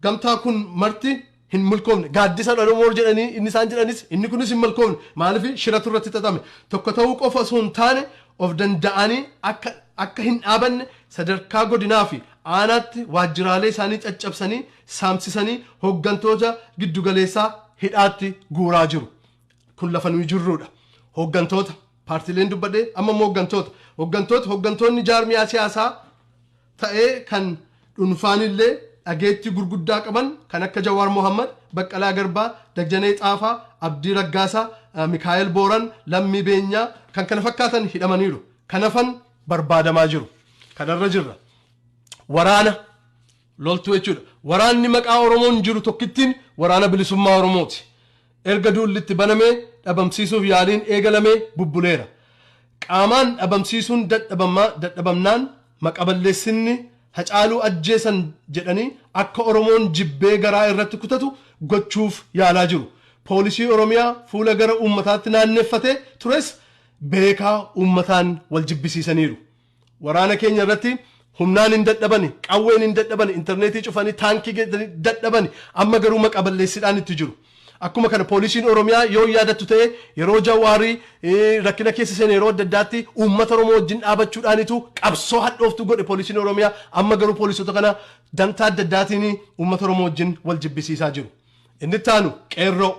gamtaa kun marti hin milkoomne gaaddisa Oromoo jedhanii inni isaan jedhanis inni kunis hin milkoomne maaliif shiratu irratti xaxame tokko ta'uu qofa osoo hin taane of danda'anii akka hin dhaabanne sadarkaa godinaa fi aanaatti waajjiraalee isaanii caccabsanii saamsisanii hooggantoota giddugaleessaa hidhaatti guuraa jiru. Kun lafa nuyi jirruudha. Hooggantoota paartiileen dubbadhee amma hooggantoonni jaarmiyaa siyaasaa ta'ee kan dhuunfaanillee dhageettii gurguddaa qaban kan akka Jawaar Mohammad, Baqqalaa Garbaa, Dajjanee Xaafaa, Abdii Raggaasaa, Mikaa'el Booran, Lammii Beenyaa kan kana fakkaatan hidhamaniiru. Kanafan barbaadamaa jiru. Kanarra jirra. Waraana loltuu jechuudha. Waraanni maqaa Oromoon jiru tokkittiin waraana bilisummaa Oromooti. Erga duullitti banamee dhabamsiisuuf yaaliin eegalamee bubbuleera. Qaamaan dhabamsiisuun dadhabamnaan maqaballeessinni Hacaaluu ajjeesan jedhanii akka Oromoon jibbee garaa irratti kutatu gochuuf yaalaa jiru. Poolisii Oromiyaa fuula gara uummataatti naanneffatee tures beekaa uummataan wal jibbisiisaniiru. Waraana keenya irratti humnaan hin dadhabani, qawween hin dadhabani, intarneetii cufanii taankii dadhabani amma garuu maqaballeessiidhaan itti jiru. Akkuma kana poolisiin Oromiyaa yoo yaadattu ta'e yeroo Jawaarii rakkina keessa seen yeroo adda addaatti uummata Oromoo wajjin dhaabachuudhaanitu qabsoo hadhooftu godhe poolisiin Oromiyaa amma garuu poolisoota kana dantaa adda addaatiin uummata Oromoo wajjin wal jibbisiisaa jiru. Inni taanu qeerroo.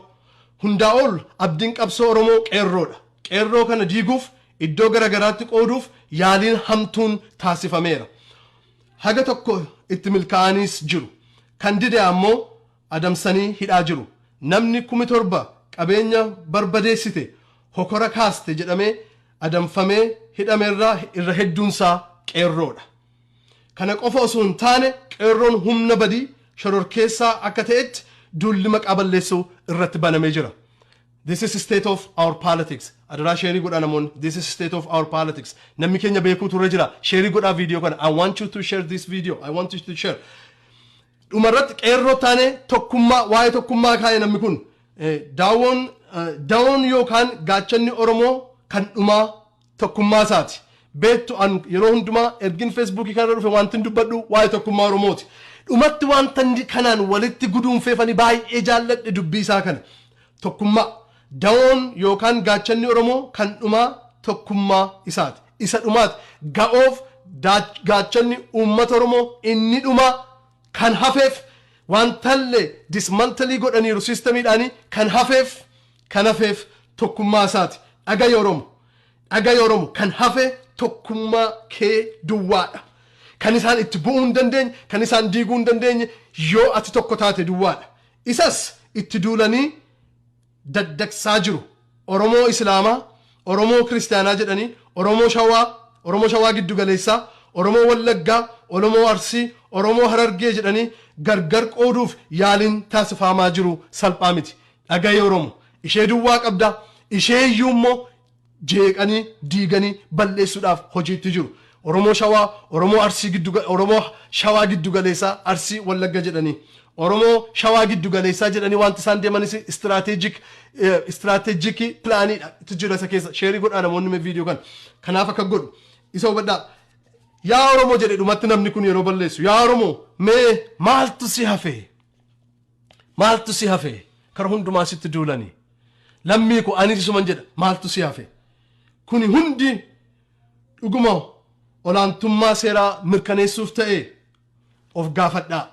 Hundaa ol abdiin qabsoo Oromoo qeerroodha. Qeerroo kana diiguuf iddoo garagaraatti qooduuf yaaliin hamtuun taasifameera. Haga tokko itti milkaa'aniis jiru. Kan dide ammoo adamsanii hidhaa jiru. Namni 17 qabeenya barbadeessite hokora kaaste jedhamee adamfamee hidhameerraa irra hedduunsaa qeerroodha. Kana qofa osoo hin taane qeerroon humna badii shororkeessaa akka ta'etti duulli maqaa balleessuu irratti banamee jira. This is state of our politics. Adaraa sheerii godhaa namoonni. This is state of our politics. Namni keenya beekuutu irra jira. Sheerii godhaa viidiyoo kana. I want you to share this video. I want you to share. Dhumarratti qeerroo taane tokkummaa waa'ee tokkummaa kaa'e namni kun daawon yookaan gaachanni Oromoo kan dhumaa tokkummaa isaati. Beektu an yeroo hundumaa ergin feesbuukii kanarra dhufe wanti dubbadhu waa'ee tokkummaa Oromooti. Dhumatti wanta kanaan walitti guduunfeefanii baay'ee jaalladhe dubbii isaa kana. Tokkummaa dawoon yookaan gaachanni Oromoo kan dhumaa tokkummaa isaati. Isa dhumaati. Ga'oof gaachanni uummata Oromoo inni dhumaa kan hafeef wantallee dismantalii godhaniiru siistamiidhaanii kan hafeef tokkummaa isaati. Dhagaye Oromoo kan hafe tokkummaa kee duwwaadha. Kan isaan itti bu'uu hin dandeenye, kan isaan diiguu hin dandeenye yoo ati tokko taate duwwaadha. Isas itti duulanii daddaqsaa jiru. Oromoo Islaamaa, Oromoo Kiristaanaa jedhanii, Oromoo Shawaa giddu galeessaa, Oromoo Wallaggaa, Oromoo Arsii, Oromoo Harargee jedhanii gargar qooduuf yaaliin taasifamaa jiru salphaa miti. Dhagaye Oromoo ishee duwwaa qabda. Ishee iyyuu immoo jeeqanii diiganii balleessuudhaaf hojiitti jiru. Oromoo Shawaa, Oromoo Arsii Oromoo Shawaa giddu galeessaa, Arsii Wallagga jedhanii. Oromoo Shawaa giddu galeessaa jedhanii wanti isaan deemanis istiraatejikii pilaaniidha. Itti jira isa keessa sheerii godhaa namoonni mee viidiyoo kan. Kanaaf akka godhu isa hubadhaa. Yaa Oromoo jedhe dhumatti namni kun yeroo balleessu. Yaa Oromoo mee maaltu si hafe? Maaltu si hafe? Kara hundumaa sitti duulanii. Lammii ko ani isuman jedha maaltu si hafe? Kuni hundi dhuguma olaantummaa seeraa mirkaneessuuf ta'e of gaafadhaa.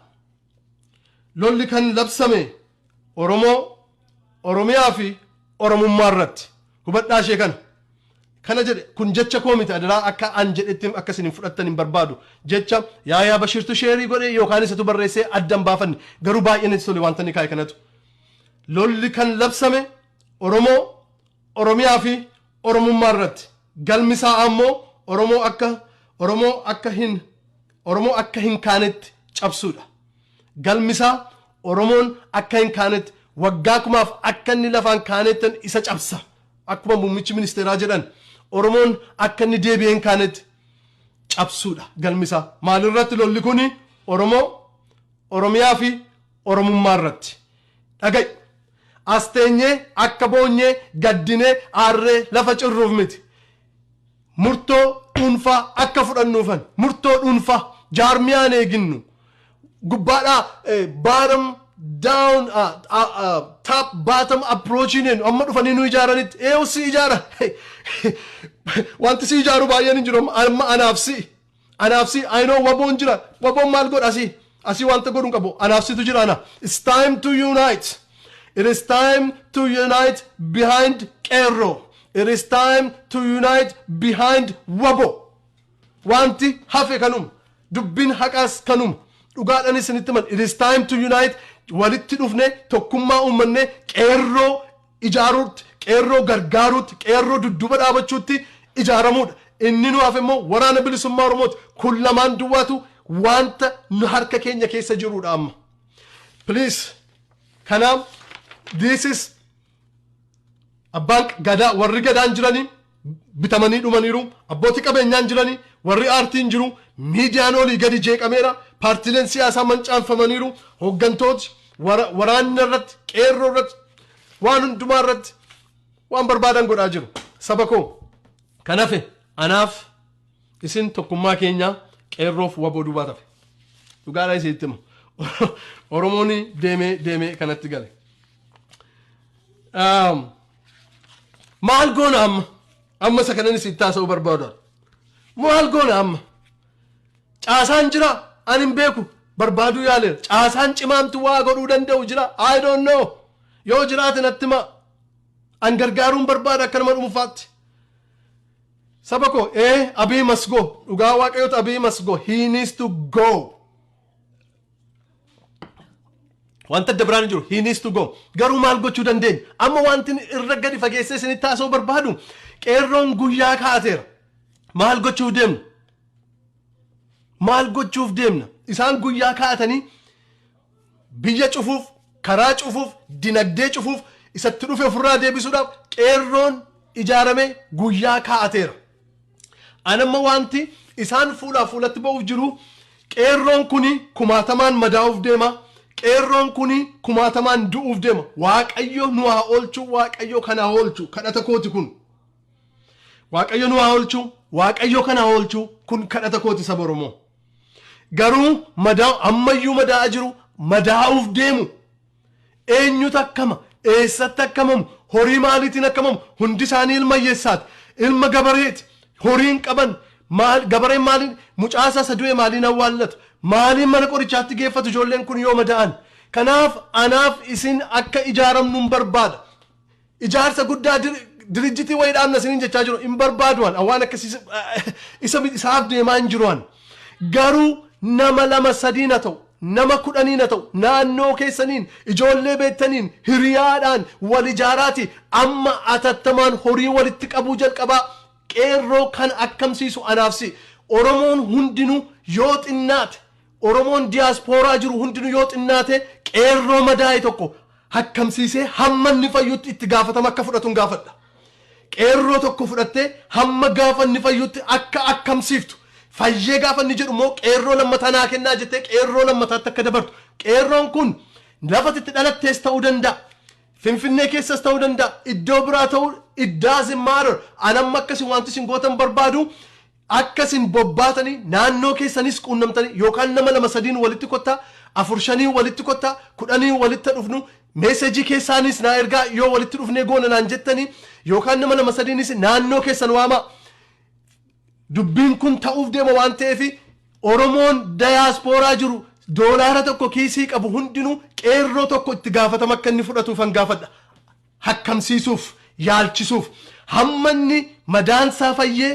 Lolli kan labsame Oromiyaa fi Oromummaa irratti hubadhaa ishee kana jedhe kun jecha koo miti adaraa akka an jedhetti akkasiin fudhattan hin barbaadu. Jecha Yaayaa Bashirtu sheerii godhe yookaan isatu barreessee addan baafanne garuu baay'een itti tole wanta ni kaa'e kanatu. Lolli kan labsame Oromiyaa fi Oromummaa irratti galmisaa ammoo Oromoo akka hin kaanetti cabsuudha. Galmisaa Oromoon akka hin kaanetti waggaa kumaaf akka inni lafaan kaaneettan isa cabsa. Akkuma muummichi ministeeraa jedhan Oromoon akka inni deebi'ee hin kaanetti cabsuudha galmisaa. Maalirratti lolli kuni Oromiyaa fi Oromummaa irratti. Dhagaye asteenyee akka boonyee gaddinee aarree lafa cirruuf miti. Murtoo dhuunfaa akka fudhannuufan murtoo dhuunfaa jaarmiyaan eeginnu. Gubbaadhaa bottom down top bottom approaching amma dhufanii nu ijaaranitti eewu si ijaara. Wanti si ijaaru baay'een hin jiru amma anaafsi I know waboon jira. Waboon maal godha asii wanta godhu hin qabu anaafsitu jira ana. It's time to unite. It is time to unite behind Qeerroo. It is time to unite behind Wabo. Wanti hafe kanuma. Dubbin haqaas kanuma. Dhugaadhaan isinitti himan. It is time to unite. Walitti dhufne tokkummaa uummanne Qeerroo ijaaruutti, Qeerroo gargaaruutti, Qeerroo dudduuba dhaabachuutti ijaaramuudha. Inni nu hafe immoo waraana bilisummaa Oromooti. Kun lamaan duwwaatu wanta nu harka keenya keessa jiruudha amma. Please. Kanaaf this is abbaan gadaa warri gadaan jiranii bitamanii dhumaniiru. Abbootii qabeenyaan jiranii warri aartiin jiru. Miidiyaan olii gadi jeeqameera. Paartileen siyaasaa mancaanfamaniiru. Hooggantooti waraanni irratti Qeerroo irratti waan hundumaa irratti waan barbaadan godhaa jiru. Saba koo kan hafe anaaf isin tokkummaa keenya Qeerroof Waboo duwwaa tafe. Dhugaadhaa isinitti himu. Oromoon deemee kanatti gale. Maal goona amma isa kanan isin taasisuu barbaadu. Maal goona amma caasaan jira ani hin beeku barbaaduu yaaleera. Caasaan cimaamtu waa godhuu danda'u jira I don't know. Yoo jiraate natti himaa an gargaaruun barbaada akka nama dhuunfaatti. Saba koo Abiy must go. Dhugaa Waaqayyoota Abiy must go. He needs to go. Wanta dabraan jiru he needs to go. Garuu maal gochuu dandeenya? Amma wanti irra gadi fageessee isinitti taasisuu barbaadu Qeerroon guyyaa kaateera. Maal gochuu deemna? Maal gochuuf deemna? Isaan guyyaa kaatanii biyya cufuuf, karaa cufuuf, dinagdee cufuuf, isatti dhufe ofirraa deebisuudhaaf Qeerroon ijaaramee guyyaa kaateera. Anamma wanti isaan fuulatti ba'uuf jiru Qeerroon kuni kumaatamaan madaa'uuf deema. Qeerroon kuni kumaatamaan du'uuf deema. Waaqayyo nu haa oolchu, Waaqayyo kana haa oolchu. Kadhata kooti kun. Waaqayyo nu haa oolchu, Waaqayyo kana haa oolchu. Kun kadhata kooti saba Oromoo. Garuu ammayyuu madaa'aa jiru, madaa'uuf deemu. Eenyutu akkama eessatti akkamamu horii maaliitiin akkamamu hundi isaanii ilma hiyyeessaati ilma gabareeti horiin qaban gabareen maaliin mucaasaa sadu'e maaliin awwaallatu maaliin mana qorichaatti geeffatu ijoolleen kun yoo mada'an kanaaf anaaf isin akka ijaaramnuun barbaada ijaarsa guddaa dirijjitii wayii dhaabna isiniin jechaa jiru hin barbaaduwan waan akkasii isaaf deemaa hin jiruwan garuu nama lama sadiin haa ta'u nama 10 haa ta'u naannoo keessaniin ijoollee beektaniin hiriyaadhaan wal ijaaraati amma atattamaan horii walitti qabuu jalqabaa qeerroo kan akkamsiisu anaafsi Oromoon hundinuu yoo xinnaate Oromoon diiyaaspooraa jiru hundinuu yoo xinnaate qeerroo madaa'e tokko hakkamsiisee hamma inni fayyutti itti gaafatama akka fudhatuun gaafadha. Qeerroo tokko fudhattee hamma gaafa inni fayyutti akka akkamsiiftu fayyee gaafa inni jedhu immoo qeerroo lammataa naa kennaa jettee qeerroo lammataatti akka dabartu qeerroon kun lafatti itti dhalattees ta'uu danda'a. Finfinnee keessas ta'uu danda'a iddoo biraa ta'uu it doesn't matter anamma akkasii wanti isin gootan barbaadu akkasin bobbaatanii naannoo keessanis quunnamtanii yookaan nama 2-3 walitti kottaa 4-5 walitti kottaa 10 walitti dhufnu meesejii keessaanis naa ergaa yoo walitti dhufnee goona naan jettanii yookaan nama 2-3nis naannoo keessan waama dubbiin kun ta'uuf deema waan ta'eef Oromoon diiyaaspooraa jiru doolaara tokko kiisii qabu hundinuu qeerroo tokko itti gaafatama akka inni fudhatuuf an gaafadha hakkamsiisuuf yaalchisuuf hammanni madaansaa fayyee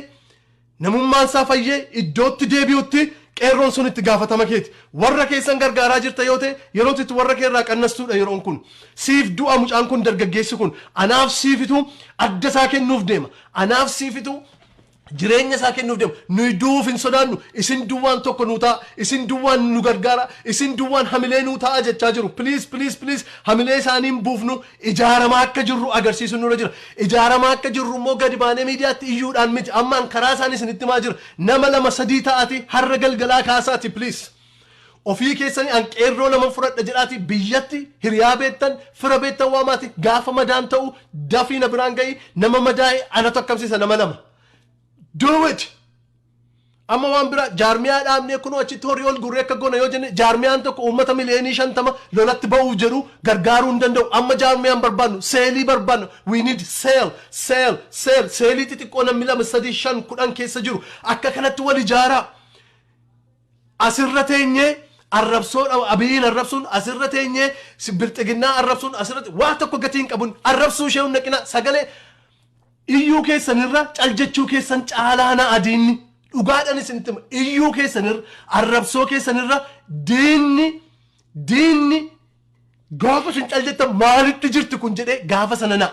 namummaan isaa fayyee iddootti deebi'utti qeerroon sun itti gaafatama keeti warra keessan gargaaraa jirta yoo ta'e yeroo itti warra keerraa qannastuudha yeroon kun siif du'a mucaan kun dargaggeessi kun anaaf siifitu adda isaa kennuuf deema anaaf siifitu jireenya isaa kennuuf deema nuyi du'uuf hin sodaannu isin duwwaan tokko nuu ta'a isin duwwaan nu gargaara isin duwwaan hamilee nuu ta'a jechaa jiru please hamilee isaaniin buufnu ijaaramaa akka jirru agarsiisu nurra jira ijaaramaa akka jirru immoo gadi baanee miidiyaatti iyyuudhaan miti ammaan karaa isaanii isinitti himaa jira nama 2-3 ta'ati har'a galgalaa kaasaati please ofii keessanii an qeerroo lama fudhadha jedhaati biyyatti hiriyaa beektan fira beektan waamaati gaafa madaan ta'u dafii na biraan ga'ii nama madaa'e anatu akkamsiisa nama 2 do it amma waan bira jaarmiyaa dhaabnee kunoo achitti horii ol gurree akka goona yoo jenne jaarmiyaan tokko uummata miliyoonii 50 lolatti ba'uuf jedhu gargaaruu hin danda'u amma jaarmiyaan barbaannu seelii barbaannu we need seelii xixiqqoo namni 2-3-5-10 keessa jiru akka kanatti wal ijaaraa asirra teenyee arrabsoodha abiyin arrabsuun asirra teenyee bilxiginnaa arrabsuun asirratti waa tokko gatiin qabun arrabsuu ishee hundaqina sagalee iyyuu keessanirra caljechuu keessan caalaana adiinni dhugaadhaan isintti iyyuu keessanirra arrabsoo keessanirra diinni gaafa isin caljettan maalitti jirti kun jedhee gaafa sana na'a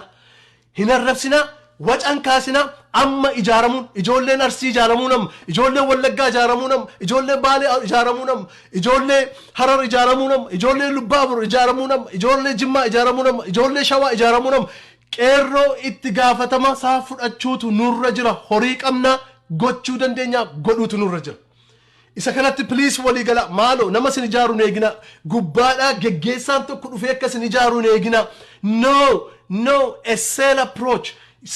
hin arrabsinaa wacan kaasinaa amma ijaaramuun ijoolleen Arsii ijaaramuu nama ijoolleen Wallaggaa ijaaramuu nama ijoolleen Baalee ijaaramuu nama ijoolleen Harar ijaaramuu nama ijoolleen Lubbaabur ijaaramuu nama ijoolleen Jimmaa ijaaramuu nama ijoolleen Shawaa ijaaramuu nama qeerroo itti gaafatama isaa fudhachuutu nurra jira horii qabna gochuu dandeenya godhuutu nurra jira isa kanatti please walii gala maalo nama sin ijaaruun eegina gubbaadhaa geggeessaan tokko dhufee akka sin ijaaruun eegina no a self approach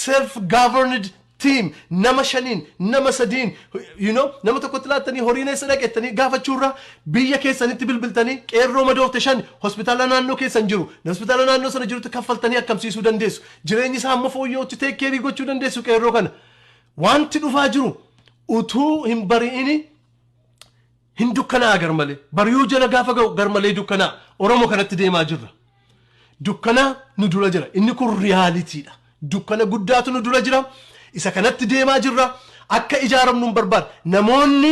self governed team nama 5 nama 3 nama tokkotti laattanii horiin eessa dhaqettanii gaafachuurra biyya keessanitti bilbiltanii qeerroo madoofte 5 hospitaala naannoo keessan jiru hospitaala naannoo sana jirutti kaffaltanii akkamsiisuu dandeessu jireenyi isaa amma fooyyootti teekkeerii gochuu dandeessu qeerroo kana wanti dhufaa jiru utuu hin bari'ini hin dukkanaa garmalee bari'uu jala gaafa ga'u garmalee dukkanaa Oromoo kanatti deemaa jirra dukkanaa nu dura jira inni kun riyaaliitiidha dukkana guddaatu nu dura jira isa kanatti deemaa jirra akka ijaaramnuun barbaada namoonni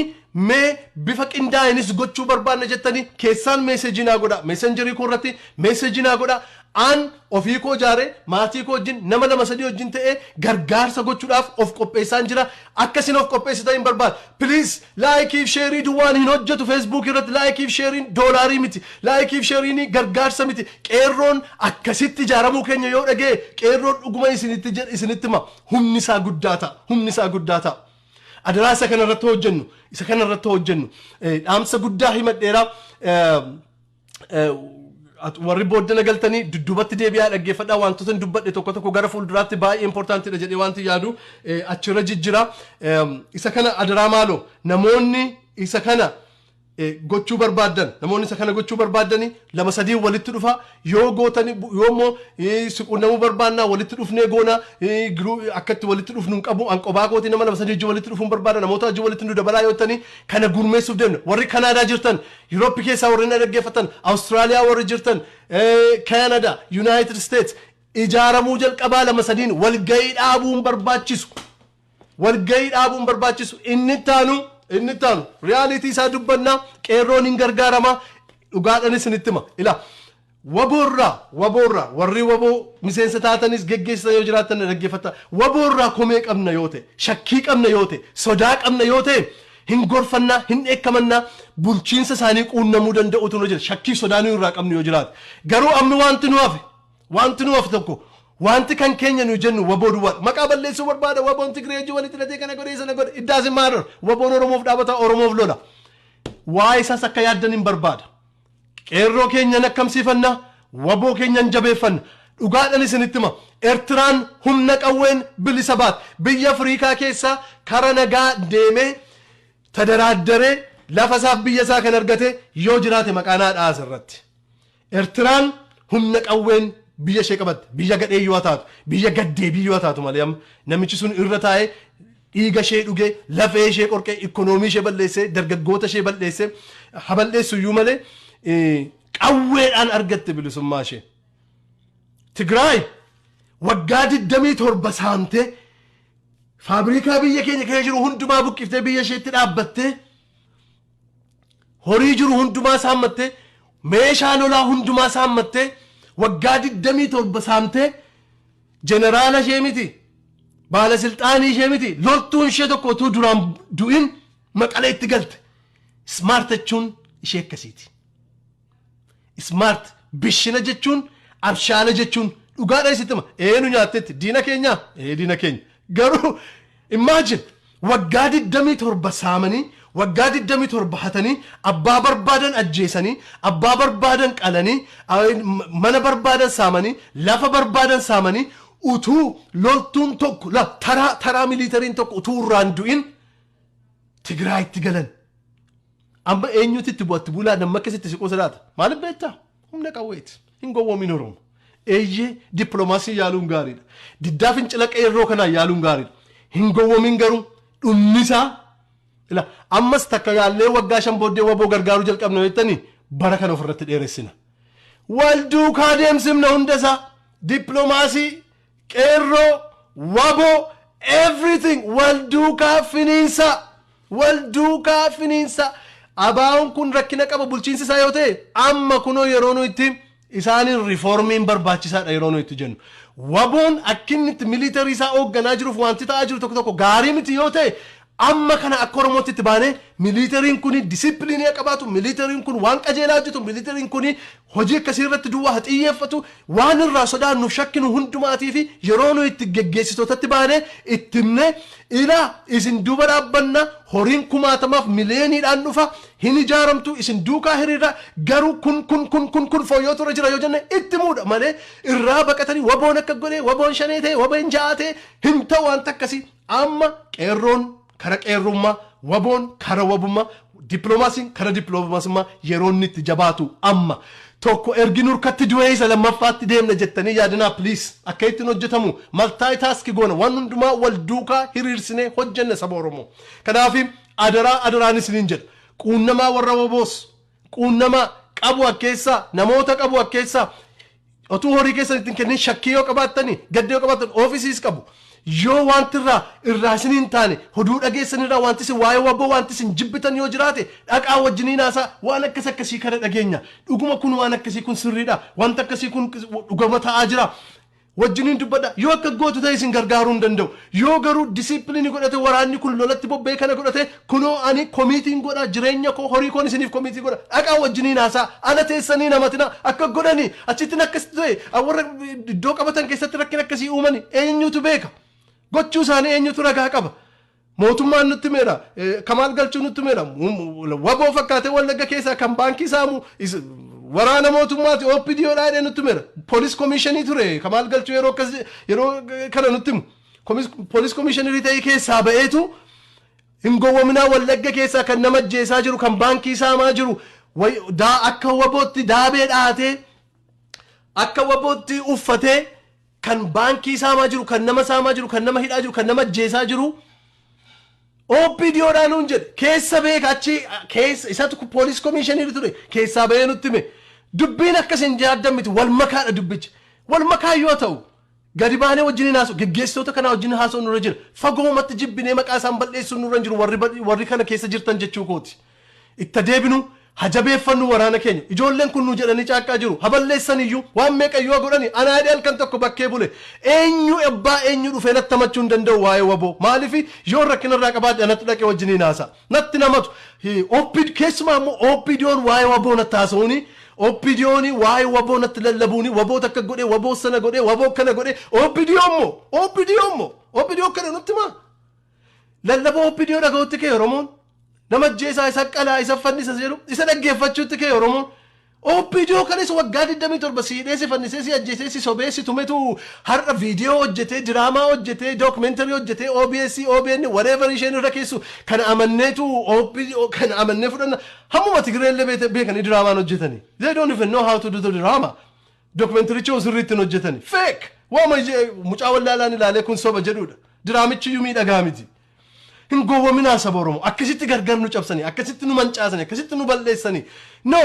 mee bifa qindaa'anis gochuu barbaadna jettanii keessaan meesejii naa godha meesenjerii koo irratti meesejii naa godha an ofii koo jaaree maatii koo wajjin nama 2-3 wajjin ta'ee gargaarsa gochuudhaaf of qopheessaan jira akkasin of qopheessitan hin barbaada please laayikiif sheerii duwwaan hin hojjetu Facebook irratti laayikiif sheeriin doolaarii miti laayikiif sheeriin gargaarsa miti qeerroon akkasitti ijaaramuu keenya yoo dhagee qeerroon dhuguma isinitti hima humni isaa guddaa ta'a adaraa isa kanarratti hojjennu dhaamsa guddaa himadheeraa warri booddana galtanii dudubatti deebi'aa dhaggeeffadhaa wantoota dubbadhe tokko gara fuulduraatti baay'ee importantidha jedhee wanti yaadu achirra jijjira isa kana adaraa maaloo namoonni isa kana gochuu barbaadan namoonni isa kana gochuu barbaadani lama sadii walitti dhufa yoo gootani yoommoo siqunnamuu barbaannaa walitti dhufnee goona akkatti walitti dhufnu qabu an qobaa kooti nama lama sadii walitti dhufuun barbaada namoota ajii walitti nu dabalaa yootani kana gurmeessuuf deemna warri Kanaadaa jirtan Yurooppii keessaa warri na dhaggeeffatan Awustiraaliyaa warri jirtan Canada United States ijaaramuu jalqabaa lama sadiin walgahii dhaabuun barbaachisu inni taanu reality isaa dubbanna qeerroon hin gargaarama dhugaadhanis nittima ila waboorraa warri waboo miseensa taatanis geggeessa yoo jiraatan dhaggeeffata waboorraa komee qabna yoo ta'e shakkii qabna yoo ta'e sodaa qabna yoo ta'e hin gorfannaa hin eekkamannaa bulchiinsa isaanii quunnamuu danda'utu nu jira shakkii sodaanuu irraa qabnu yoo jiraate garuu amma wanti nu hafe tokko wanti kan keenya nu jennu waboo duwwaa maqaa balleessuu barbaada waboon Tigreejii walitti hidhatee kana godhee sana godhe it doesn't matter waboon Oromoof dhaabata Oromoof lola waa isaas akka yaaddan hin barbaada qeerroo keenyan akkamsiifanna waboo keenyan jabeeffanna dhugaadhaan isinitti hima Eertiraan humna qawween bilisa baat biyya Afrikaa keessaa kara nagaa deemee tadaraaddaree lafa isaaf biyya isaa kan argate yoo jiraate maqaanaa dhaas irratti Eertiraan humna qawween biyya ishee qabatte biyya gadhee yoo taatu biyya gaddee biyyoo taatu malee namichi sun irra taa'ee dhiiga ishee dhugee lafee ishee qorqee ikoonoomii ishee balleessee dargaggoota ishee balleessee haballeessu iyyuu malee qawweedhaan argatte bilisummaa ishee Tigraay waggaa 27 saamtee faabrikaa biyya keenya keessa jiru hundumaa buqqiftee biyya isheetti dhaabbattee horii jiru hundumaa saammattee meeshaa lolaa hundumaa saammattee waggaa 27 saamtee jeneraala ishee miti baalasilxaanii ishee miti loltuun ishee tokko utuu duraan du'in maqalee itti galte smart jechuun ishee akkasiiti smart bishina jechuun abshaala jechuun dhugaadha isitima eenu nyaattetti diina keenya garuu imagine waggaa 27 saamanii waggaa 27 hatanii abbaa barbaadan ajjeesanii abbaa barbaadan qalanii mana barbaadan saamanii lafa barbaadan saamanii utuu loltuun tokko taraa militariin tokko utuu irraan du'in Tigraayitti galan amma eenyutti itti bu'atti bulaa namma akkasitti siquu sodaata maaliif beektaa humna qawweeti hin gowwoomin Oromoo eeyyee dippiloomaasii yaaluun gaariidha diddaa fincila qeerroo kanaa yaaluun gaariidha hin gowwoomin garuu dhumnisaa ila ammas takka yaallee waggaa 5 booddee waboo gargaaruu jalqabna jettanii bara kana ofirratti dheeressina wal duukaa deemsifna hundasaa dippiloomaasii qeerroo waboo everything wal duukaa finiinsa abaa'uun kun rakkina qaba bulchiinsi isaa yoo ta'e amma kunoo yeroo nu itti isaanin riformiin barbaachisaadha yeroo nu itti jennu waboon akkinnitti militarii isaa hoogganaa jiruuf wanti ta'aa jiru tokko gaarii miti yoo ta'e amma kana akka Oromootti itti baanee militariin kun disipiliinii qabaatu militariin kun waan qajeelaa hojjetu militariin kun hojii akkasii irratti duwwaa xiyyeeffatu waan irraa sodaannuuf shakkinu hundumaatii fi yeroo nu itti geggeessitootatti baanee ittimne ila isin duuba dhaabbanna horiin kumaatamaaf miliyooniidhaan dhufa hin ijaaramtu isin duukaa hiriira garuu kun fooyyootu irra jira yoo jenne itti muudha malee irraa baqatanii waboon akka godhee waboon 5 ta'e waboon 6 ta'e hin ta'u wanta akkasii amma qeerroon kara qeerrummaa waboon kara wabummaa dippiloomaasiin kara dippiloomaasummaa yeroo inni itti jabaatu amma tokko ergi nurkatti du'ee isa lammaffaatti deemna jettanii yaadinaa please akka ittiin hojjetamu maltaayitaaskii goona waan hundumaa wal duukaa hiriirsinee hojjenne saba Oromoo kanaaf adaraan isiniin jedha quunnamaa warra waboos quunnamaa qabu akkeessaa namoota qabu akkeessaa otuu horii keessan ittiin kennin shakkii yoo qabaattanii gaddee yoo qabaattan oofisiis qabu yoo wanti irraa isiniin taane hoduu dhageessan irraa wanti isin waa'ee waboo wanti isin jibbitan yoo jiraate dhaqaa wajjiniin haasaa waan akkasii kana dhageenya dhuguma kun waan akkasii kun sirriidha wanta akkasii kun dhugama ta'aa jira wajjiniin dubbadha yoo akka gootu ta'e isin gargaaruu hin danda'u yoo garuu disipiliinii godhate waraanni kun lolatti bobbee kana godhate kunoo ani komiitiin godha jireenya koo horii koon isiniif komiitii godha dhaqaa wajjiniin haasaa ana teessanii namatina akka godhanii achittiin akkasitti ta'e warra iddoo qabatan keessatti rakkina akkasii uumani eenyutu beeka gochuu isaanii eenyutu ragaa qaba mootummaan nutti meera kamaal galchuu nutti meera waboo fakkaatee wallagga keessaa kan baankii saamu waraana mootummaati OPDO dhaadhee nutti meera poolis komishinii ture kamaal galchuu yeroo kana nutti himu poolis komishinii ta'ee keessaa ba'eetu Hingowwamina wallagga keessa kan nama ajjeesaa jiru kan baankii saamaa jiru akka wabootti daabee dhaatee akka wabootti uffatee kan baankii saamaa jiru kan nama saamaa jiru kan nama hidhaa jiru kan nama ajjeesaa jiru OPDOdhaan hun jedhe keessa beeka achi keessa isatu police commissioner ture keessa ba'ee nutti hime dubbiin akkasin jaaddamiti wal makaadha dubbichi wal makaa yoo ta'u gadi baanee wajjin haasu geggeessitoota kana wajjin haasoo nurra jira fagoomatti jibbinee maqaa isaan balleessuun nurra jiru warri kana keessa jirtan jechuu kooti itti deebinu hajabeeffannu waraana keenya ijoolleen kun nu jedhanii caaqqaa jiru haballeessan iyyuu waan meeqayyoo godhani anaadii halkan tokko bakkee bule eenyu ebbaa eenyu dhufee natti hamachuu hin danda'u waa'ee waboo maaliif yoo rakkinarraa qabaadhe anatti dhaqee wajjin haasa natti namatu keessumaa immoo OPDOon waa'ee waboo natti haasa'uuni OPDOoni waa'ee waboo natti lallabuuni waboo takka godhe waboo sana godhe waboo kana godhe OPDO kana nutti maa lallaboo OPDO dhaga'utti kee Oromoon nama jeesaa isa qalaa isa fannisa jedhu isa dhaggeeffachuutti kee Oromoon OPDO kanis waggaa 27 siidheesi fannisee si ajjeesee si sobee si tumetu har'a viidiyoo hojjetee diraamaa hojjetee dookumentari hojjetee OBS OBN whatever isheen irra keessu kan amanneetu OPDO kan amannee fudhanna hammuma Tigreellee beekanii diraamaan hojjetanii they don't even know how to do the drama dookumentaricha osirriitti hojjetanii fake waama mucaa wallaalaan ilaalee kun soba jedhudha diraamichi yumii dhagaa miti hingowwamina saba Oromoo akkasitti gargar nu cabsanii akkasitti nu mancaasanii akkasitti nu balleessanii no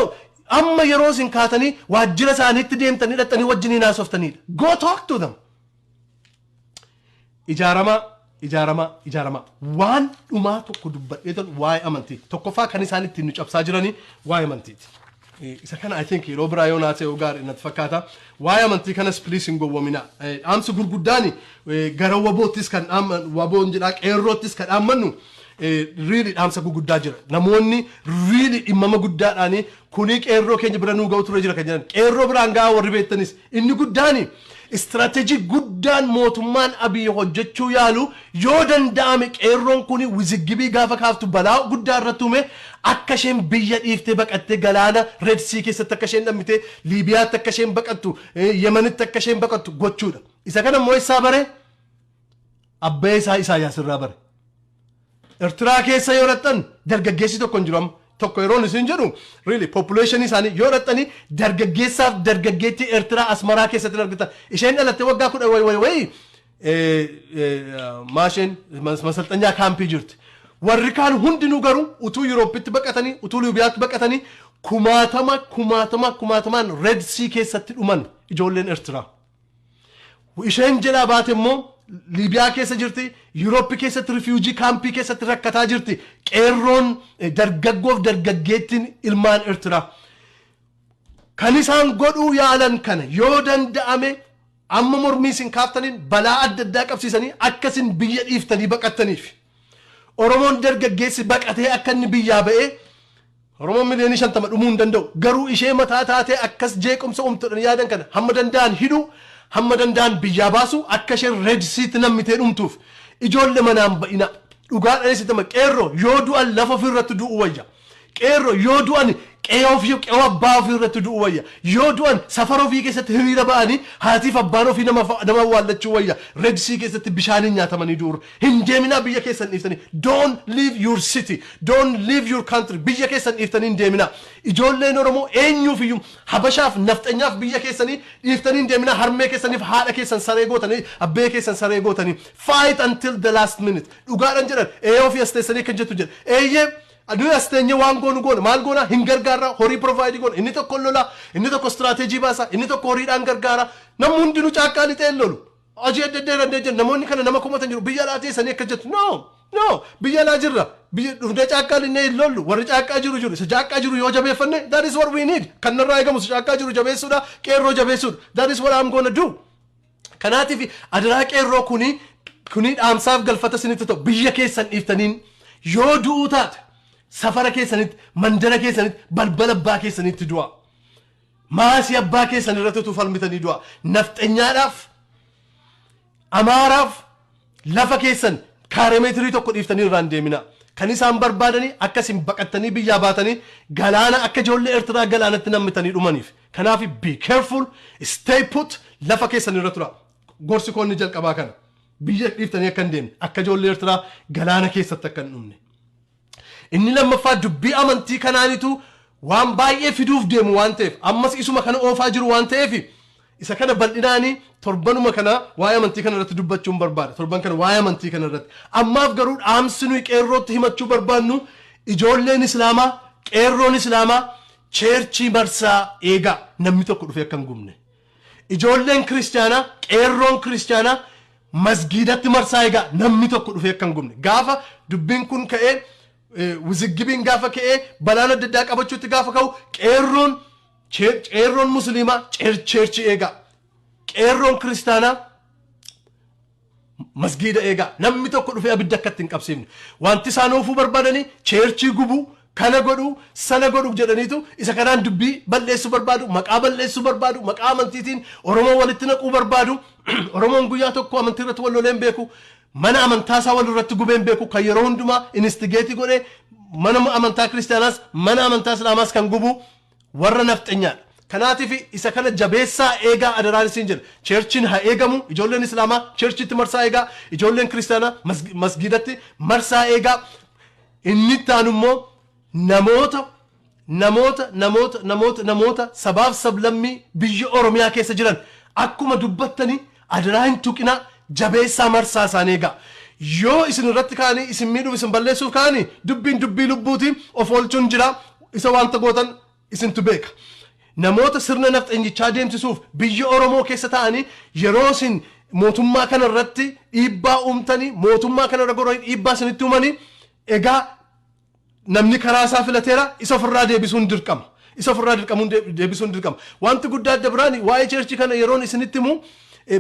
amma yeroo isin kaatanii waajjira isaaniitti deemtanii dhattanii wajjin haasoftanii go talk to them ijaarama waan dhumaa tokko dubbadheetan waa'ee amantii tokkoffaa kan isaan ittiin nu cabsaa jiranii waa'ee amantiiti isa kana I think yeroo biraa yoo naasee yoo gaarii natti fakkaata waa'ee amantii kanas please hin gowwamina dhaamsi gurguddaani gara waboottis kan waboon jedhaa qeerroottis kan dhaammannu really dhaamsa gurguddaa jira namoonni really dhimmama guddaadhaani kuni qeerroo keenya bira nuu ga'u ture jira kan jedhan qeerroo biraan ga'a warri beektanis inni guddaani istiraatejii guddaan mootummaan Abiy hojjechuu yaalu yoo danda'ame qeerroon kuni wiziggibii gaafa kaaftu balaa guddaa irratti uume akka isheen biyya dhiiftee baqattee galaana Red Sea keessatti akka isheen dhammitee Liibiyaatti akka isheen baqattu Yemenitti akka isheen baqattu gochuudha isa kana immoo isaa bare abbee isaa Isaayyaas irraa bare Ertiraa keessa yoo dhaqxan dargaggeessi tokko hin jiru amma tokko yeroon isin jedhu really population isaanii yoo dhaqxanii dargaggeessaaf dargaggeettii Ertiraa Asmaraa keessatti argitan isheen dhalattee waggaa 10 maasheen masalxanyaa kaampii jirti warri kaan hundinuu garuu utuu Yuuroopitti baqatanii utuu Liibiyaatti baqatanii kumaatamaan Red Sea keessatti dhuman ijoolleen Ertiraa isheen jedhaa baate immoo Liibiyaa keessa jirti Yuurooppii keessatti refugee kaampii keessatti rakkataa jirti qeerroon dargaggoof dargaggeettiin ilmaan Ertiraa kan isaan godhuu yaalan kana yoo danda'ame amma mormii isin kaaftaniin balaa adda addaa qabsiisanii akkasin biyya dhiiftanii baqattaniif Oromoon dargaggeessi baqatee akka inni biyyaa ba'ee Oromoon miliyoonii 50 dhumuu hin danda'u garuu ishee mataa taatee akkas jeequmsa uumtuudhaan yaadan kana hamma danda'an hidhuu hamma danda'an biyyaa baasu akka isheen Red Sea nammitee dhumtuuf ijoollee manaan ba'ina dhugaadhaan isitama qeerroo yoo du'an lafa ofirratti du'u wayya qeerroo yoo du'an qe'oo abbaa ofii irratti du'u wayya yoo du'an safara ofii keessatti hiriira ba'anii haatiif abbaan ofii nama waallachuu wayya Red Sea keessatti bishaaniin nyaatamanii du'u hin deeminaa biyya keessan dhiiftanii don't leave your city don't leave your country biyya keessan dhiiftanii hin deeminaa ijoolleen Oromoo eenyuuf iyyuu habashaaf nafxanyaaf biyya keessanii dhiiftanii hin deeminaa harmee keessaniif haadha keessan saree gootanii abbee keessan saree gootanii fight until the last minute dhugaadhaan jedhan ofii asteessanii kan jettu jedha eeyyee Adu asteenye waan goonu maal goona hin gargaara horii provide goona inni tokko lola inni tokko strategy baasa inni tokko horiidhaan gargaara namni hundinuu caaqqaa lixee lolu hojii adda addaa dandee jira namoonni kana nama kumatan jiru biyya laatee sanii akka jettu no biyya laa jirra biyya dhufnee caaqqaa linnee lollu warri caaqqaa jiru isa caaqqaa jiru yoo jabeeffanne that is what we need kan narraa eegamu caaqqaa jiru jabeessuudha qeerroo jabeessuudha that is what I'm gonna do kanaatiif adaraa qeerroo kuni dhaamsaaf galfata sinitti ta'u biyya keessan dhiiftaniin yoo du'uu taate safara keessanitti mandara keessanitti balbala abbaa keessanitti du'a maasii abbaa keessan irratti tufalmitanii du'a nafxanyaadhaaf amaaraaf lafa keessan kaaremeetirii tokko dhiiftanii irraan deemina kan isaan barbaadanii akkasin baqattanii biyyaa baatanii galaana akka ijoollee Ertiraa galaanatti nammitanii dhumaniif kanaaf be careful stay put lafa keessan irra tura gorsi koonni jalqabaa kana biyya dhiiftanii akka hin deemne akka ijoollee Ertiraa galaana keessatti akka hin dhumne inni lammaffaa dubbii amantii kanaanitu waan baay'ee fiduuf deemu waan ta'eef ammas isuma kana oofaa jiru waan ta'eef isa kana bal'inaanii torbanuma kana waa'ee amantii kana irratti dubbachuun barbaada torban kana waa'ee amantii kana irratti ammaaf garuu dhaamsi nuyi qeerrootti himachuu barbaadnu ijoolleen islaamaa qeerroon islaamaa cheerchii marsaa eegaa namni tokko dhufee akka hin gubne ijoolleen kiristaanaa qeerroon kiristaanaa masgiidatti marsaa eegaa namni tokko dhufee akka hin gubne gaafa dubbiin kun ka'ee wiziggibiin gaafa ka'ee balaan adda addaa qabachuutti gaafa ka'u qeerroon musliimaa cheerchii eegaa qeerroon kiristaanaa masgiida eegaa namni tokko dhufee abidda akka ittiin qabsiifne wanti isaan oofuu barbaadanii cheerchii gubuu kana godhu sana godhu jedhaniitu isa kanaan dubbii balleessuu barbaadu maqaa balleessuu barbaadu maqaa amantiitiin Oromoo walitti naquu barbaadu Oromoon guyyaa tokko amantii irratti wal loleen beeku mana amantaasaa wal irratti gubeen beeku kan yeroo hundumaa instigeetii godhee mana amantaa kiristaanaas mana amantaa islaamaas kan gubu warra nafxanyaadha kanaatiif isa kana jabeessaa eegaa adaraan isin jedha cheerchiin haa eegamu ijoolleen islaamaa cheerchiitti marsaa eegaa ijoolleen kiristaanaa masgiidatti marsaa eegaa inni taan immoo namoota sabaaf sablammii biyya Oromiyaa keessa jiran akkuma dubbattanii adaraa hin tuqinaa jabeessaa marsaa isaanii eegaa yoo isin irratti kaanii isin miidhuuf isin balleessuuf kaanii dubbii lubbuutiin of oolchuun jira isa wanta gootan isintu beeka namoota sirna nafxanyichaa deemsisuuf biyya Oromoo keessa ta'anii yeroo isin mootummaa kana irratti dhiibbaa uumtanii mootummaa kana irra goranii dhiibbaa isinitti uumanii egaa namni karaa isaa filateera isa ofirraa deebisuun dirqama isa ofirraa deebisuun dirqama wanti guddaa adda biraan waa'ee cheerchii kana yeroon isinitti himu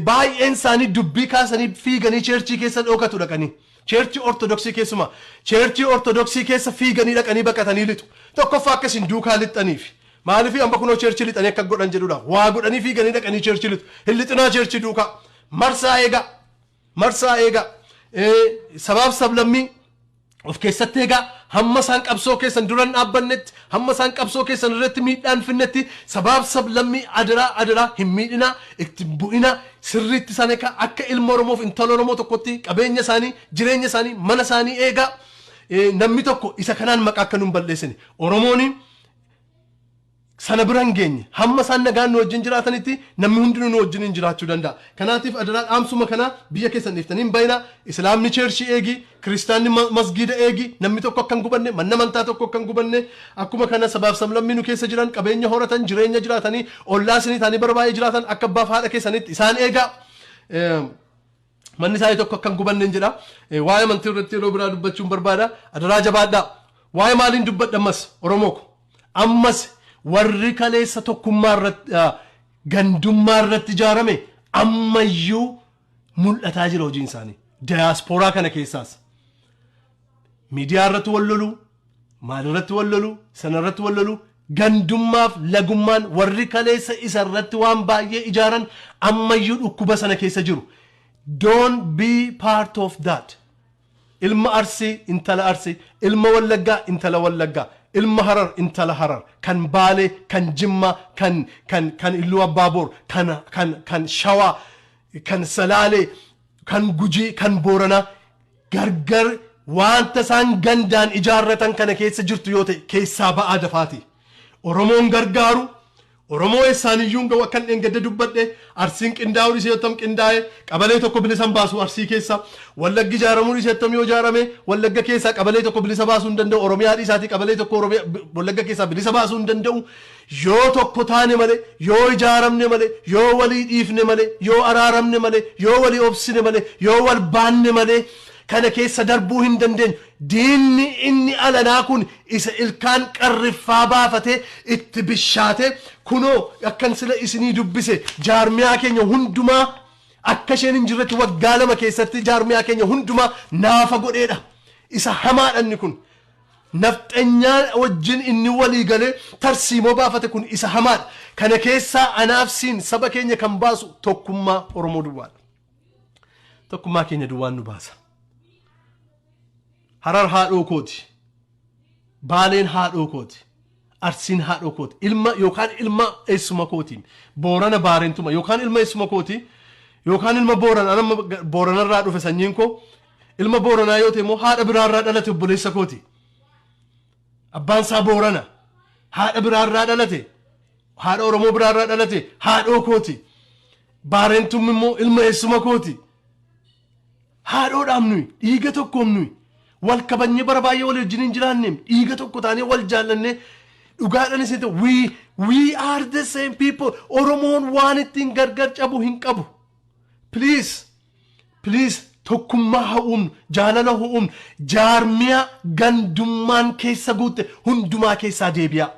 baay'een isaanii dubbii kaasanii fiiganii cheerchii keessa dhokatu dhaqanii cheerchii ortodoksii keessumaa cheerchii ortodoksii keessa fiiganii dhaqanii baqatanii lixu tokkoffaa akka isin duukaa lixxaniif maaliif amma kunoo cheerchii lixanii akka godhan jedhudha waa godhanii fiiganii dhaqanii cheerchii lixu hin lixinaa cheerchii duukaa marsaa eegaa sabaaf sablammii of keessatti eegaa hamma isaan qabsoo keessan duran dhaabbannetti hamma isaan qabsoo keessan irratti miidhaan finnetti sabaaf sablammii adaraa hin miidhinaa itti bu'inaa sirriitti isaan eegaa akka ilma Oromoof intala Oromoo tokkotti qabeenya isaanii jireenya isaanii mana isaanii eegaa namni tokko isa kanaan maqaa akka nun balleessine Oromoon sana bira hin geenye hamma isaan nagaan nu wajjin jiraatanitti namni hundinuu nu wajjin jiraachuu danda'a kanaatiif adaraa dhaamsuma kana biyya keessan dhiiftanii hin bayinaa islaamni cheerchii eegi kiristaanni masgiida eegi namni tokko akka hin gubanne manna amantaa tokko akka hin gubanne akkuma kana sabaaf sablammii nu keessa jiran qabeenya horatan jireenya jiraatanii ollaa isinii ta'anii barbaayee jiraatan akka abbaaf haadha keessanitti isaan eegaa manni isaanii tokko akka hin gubanne jedha waa'ee amantii irratti yeroo biraa dubbachuun barbaada adaraa jabaadhaa waa'ee maaliin dubbadha Oromoo ammas warri kaleessa tokkummaa irratti gandummaa irratti ijaarame ammayyuu mul'ataa jira hojiin isaanii diyaaspooraa kana keessaas miidiyaa irratti wal lolu maal irratti wal lolu sana irratti wal lolu gandummaaf lagummaan warri kaleessa isa irratti waan baay'ee ijaaran ammayyuu dhukkuba sana keessa jiru don't be part of that ilma Arsii intala Arsii ilma Wallaggaa intala Wallaggaa ilma Harar intala Harar kan Baalee kan Jimmaa kan Iluu Abbaaboor kan Shawaa kan Salaalee kan Gujii kan Booranaa gargar wanta isaan gandaan ijaarratan kana keessa jirtu yoo ta'e keessaa ba'aa dafaati Oromoon gargaaru Oromoo eessaaniyyuu gawa kan engadde dubbadhe Arsiin qindaa'uun iseetam qindaa'e qabalee tokko bilisa baasu Arsii keessa Wallaggi ijaaramuun iseetam yoo ijaarame Wallagga keessa qabalee tokko bilisa baasuu hin danda'u Oromiyaa dhiisaati qabalee tokko Wallagga keessa bilisa baasuu hin danda'u yoo tokko taane malee yoo ijaaramne malee yoo walii dhiifne malee yoo araaramne malee yoo walii obsine malee yoo wal baanne malee kana keessa darbuu hin dandeenyu diinni inni alanaa kun isa ilkaan qarriffaa baafatee itti bishaate kunoo akkan sila isinii dubbise jaarmiyaa keenya hundumaa akka isheen hin jirretti waggaa lama keessatti jaarmiyaa keenya hundumaa naafa godheedha isa hamaadhanni kun nafxanyaa wajjin inni walii galee tarsiimoo baafate kun isa hamaadha kana keessaa anaafsiin saba keenya kan baasu tokkummaa Oromoo duwwaadha tokkummaa keenya duwwaan nu baasa Harar haadhoo kooti Baaleen haadhoo kooti Arsiin haadhoo kooti yookaan ilma eessuma kootiin Boorana baarentuma yookaan ilma eessuma kooti yookaan ilma Booranarraa dhufe sanyiin koo ilma Booranaa yoo ta'e immoo haadha biraarraa dhalate obboleessa kooti abbaan isaa Boorana, haadha biraarraa dhalate, haadha Oromoo biraarraa dhalate, haadhoo kooti. Baarentum immoo ilma eessuma kooti. Haadhoodhaam nuyi, dhiiga tokkoom nuyi. Wal kabanyee bara baay'ee wal wajjin jiraanneem, dhiiga tokko taanee wal jaallannee dhugaadhaan isin we are the same people. Oromoon waan ittiin gargar cabu hin qabu. Please tokkummaa haa uumnu, jaalala haa uumnu, jaarmiyaa gandummaan keessa guutte hundumaa keessaa deebi'a.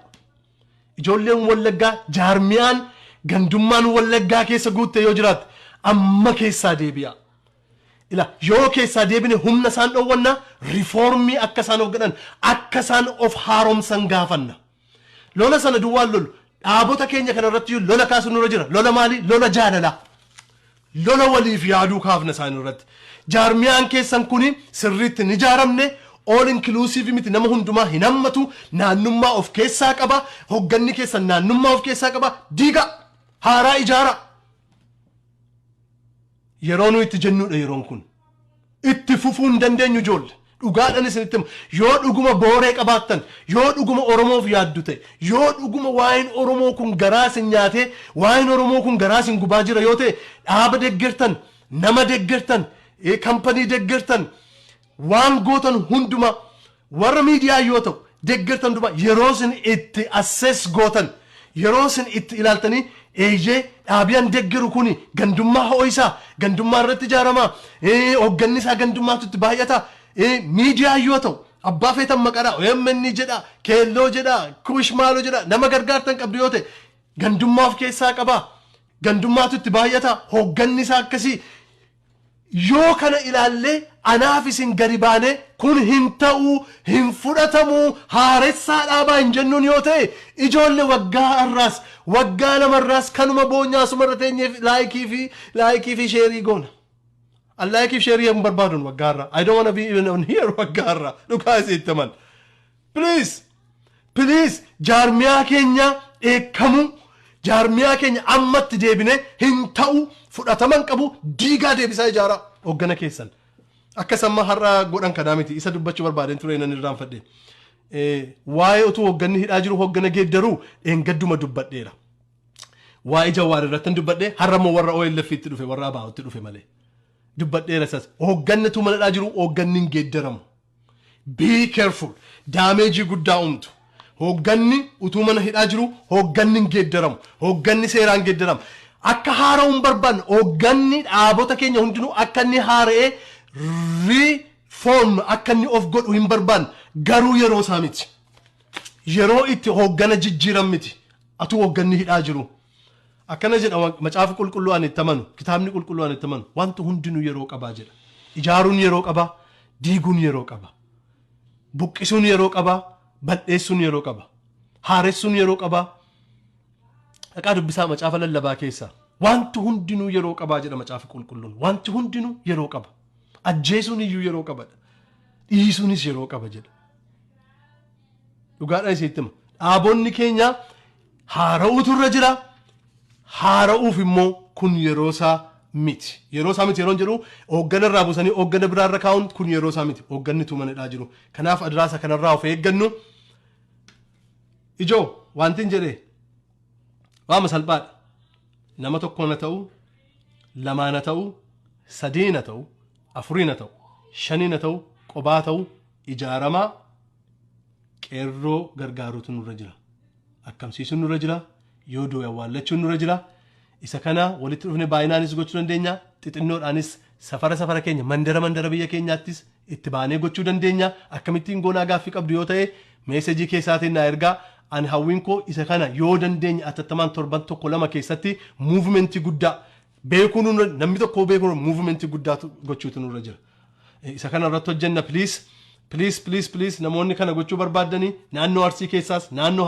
Ijoolleen Wallaggaa jaarmiyaan gandummaan Wallaggaa keessa guutte yoo jiraatte amma keessaa deebi'a. Yoo keessaa deebine humna isaan dhoowwanna, rifoormii akka isaan hogganan, akka isaan of haaromsan gaafanna. Lola sana duwwaan lolu dhaabota keenya kanarratti lola kaasu nurra jira. Lola maali? Lola jaalala. Lola waliif yaaduu kaafna isaan irratti. Jaarmiyaan keessan kuni sirriitti ni jaaramne, all inclusive miti, nama hundumaa hin hammatu, naannummaa of keessaa qaba, hogganni keessan naannummaa of keessaa qaba. Diiga haaraa ijaara. Yeroo nu itti jennuudha yeroon kun. Itti fufuu hin dandeenyu ijoolle. Dhugaadhaan isinitti yoo dhuguma booree qabaattan, yoo dhuguma Oromoof yaaddu ta'e, yoo dhuguma waa'een Oromoo kun garaa isin nyaatee, waa'een Oromoo kun garaa isin gubaa jira yoo ta'e, dhaaba deeggartan, nama deeggartan, kampanii deeggartan, waan gootan hunduma warra miidiyaa yoo ta'u deeggartan hunduma yeroo isin itti assess gootan, yeroo isin itti ilaaltanii eeyyee dhaabiyaan deeggaru kuni gandummaa ho'isaa, gandummaa irratti ijaaramaa, hogganni isaa gandummaatu itti baay'ata. Miidiyaa yoo ta'u abbaa feetan maqaadhaa OMN jedha, keelloo jedha, kushmaaloo jedha, nama gargaartan qabdu yoo ta'e gandummaa of keessaa qaba, gandummaatu itti baay'ata, hogganni isaa akkasii. Yoo kana ilaallee anaaf isin gadi baane kun hin ta'uu, hin fudhatamuu, haaressaa dhaabaa hin jennuun yoo ta'e ijoollee waggaa har'aas waggaa lamarraas kanuma boonyaasumarra teenyeef laayikii fi sheerii goona. Allah keep sharing barbadun wagara. I don't want to be even on here wagara. Look how it man. Please jaarmiyaa keenya eekamu, jaarmiyaa keenya ammatti deebine hin ta'u, fudhataman qabu, diigaa deebisaa ijaara hoggana keessan. Akkasamma har'a godhan kanaa miti isa dubbachuu barbaadeen ture nan irraanfadhe. Waa'ee utuu hogganni hidhaa jiru hoggana geeddaruu gadduma dubbadheera. Waa'ee Jawaar irratti dubbadhee har'a immoo warra OLF itti dhufe, warra ABO'tti dhufe malee. Dubbadheera sas hoggannatu maladhaa jiru, hogganni hin geeddaramu. Be careful. Damage guddaa uumtu. Hogganni utuu mana hidhaa jiru, hogganni hin geeddaramu. Hogganni seeraan geeddaramu. Akka haara'uun barbaanne hogganni dhaabota keenya hundinuu akka inni haara'ee reform akka inni of godhu hin barbaanne, garuu yeroo isaa miti. Yeroo itti hoggana jijjiiran miti. Atuu hogganni hidhaa jiru. Akkana jedha macaafa qulqulluu ani itti amanu, kitaabni qulqulluu ani itti amanu, wanti hundinuu yeroo qabaa jedha. Ijaaruun yeroo qabaa, diiguun yeroo qabaa, buqqisuun yeroo qabaa, bal'eessuun yeroo qabaa, haaressuun yeroo qabaa. Dhaqaa dubbisaa macaafa lallabaa keessaa. Wanti hundinuu yeroo qabaa jedha macaafa qulqulluun. Wanti hundinuu yeroo qaba. Ajjeesuun iyyuu yeroo qaba. Dhiisuunis yeroo qaba jedha. Dhugaadhaan isitti hima. Dhaabonni keenya haara'uutu irra jira. Haara'uuf immoo kun yeroo isaa miti. Yeroo isaa miti yeroo jedhu hooggana irraa buusanii hooggana biraa irra kaa'uun kun yeroo isaa miti. Hoogganni tumanidhaa jiru. Kanaaf adiraasa kanarraa of eeggannu. Ijoo wanti hin jedhee waama salphaadha. Nama tokkoon haa ta'u, lamaan haa ta'u, sadiin haa ta'u, afuriin haa ta'u, shaniin haa ta'u, qobaa haa ta'u, ijaaramaa qeerroo gargaaruutu nurra jira. Akkamsiisuun nurra jira. Yoo dooya waallachuun nurra jira. Isa kana walitti dhufne baay'inaanis gochuu dandeenya. Xixinnoodhaanis safara keenya mandara biyya keenyaattis itti baanee gochuu dandeenya. Akkamittiin goonaa gaaffii qabdu yoo ta'e meesejii keessaatiin na ergaa. Ani hawwiin koo isa kana yoo dandeenya atattamaan torban tokko lama keessatti muuvimentii guddaa beekuun namni tokko beekuun muuvimentii guddaa gochuutu nurra jira. Isa kana irratti hojjenna please namoonni kana gochuu barbaadanii naannoo Arsii keessaas naannoo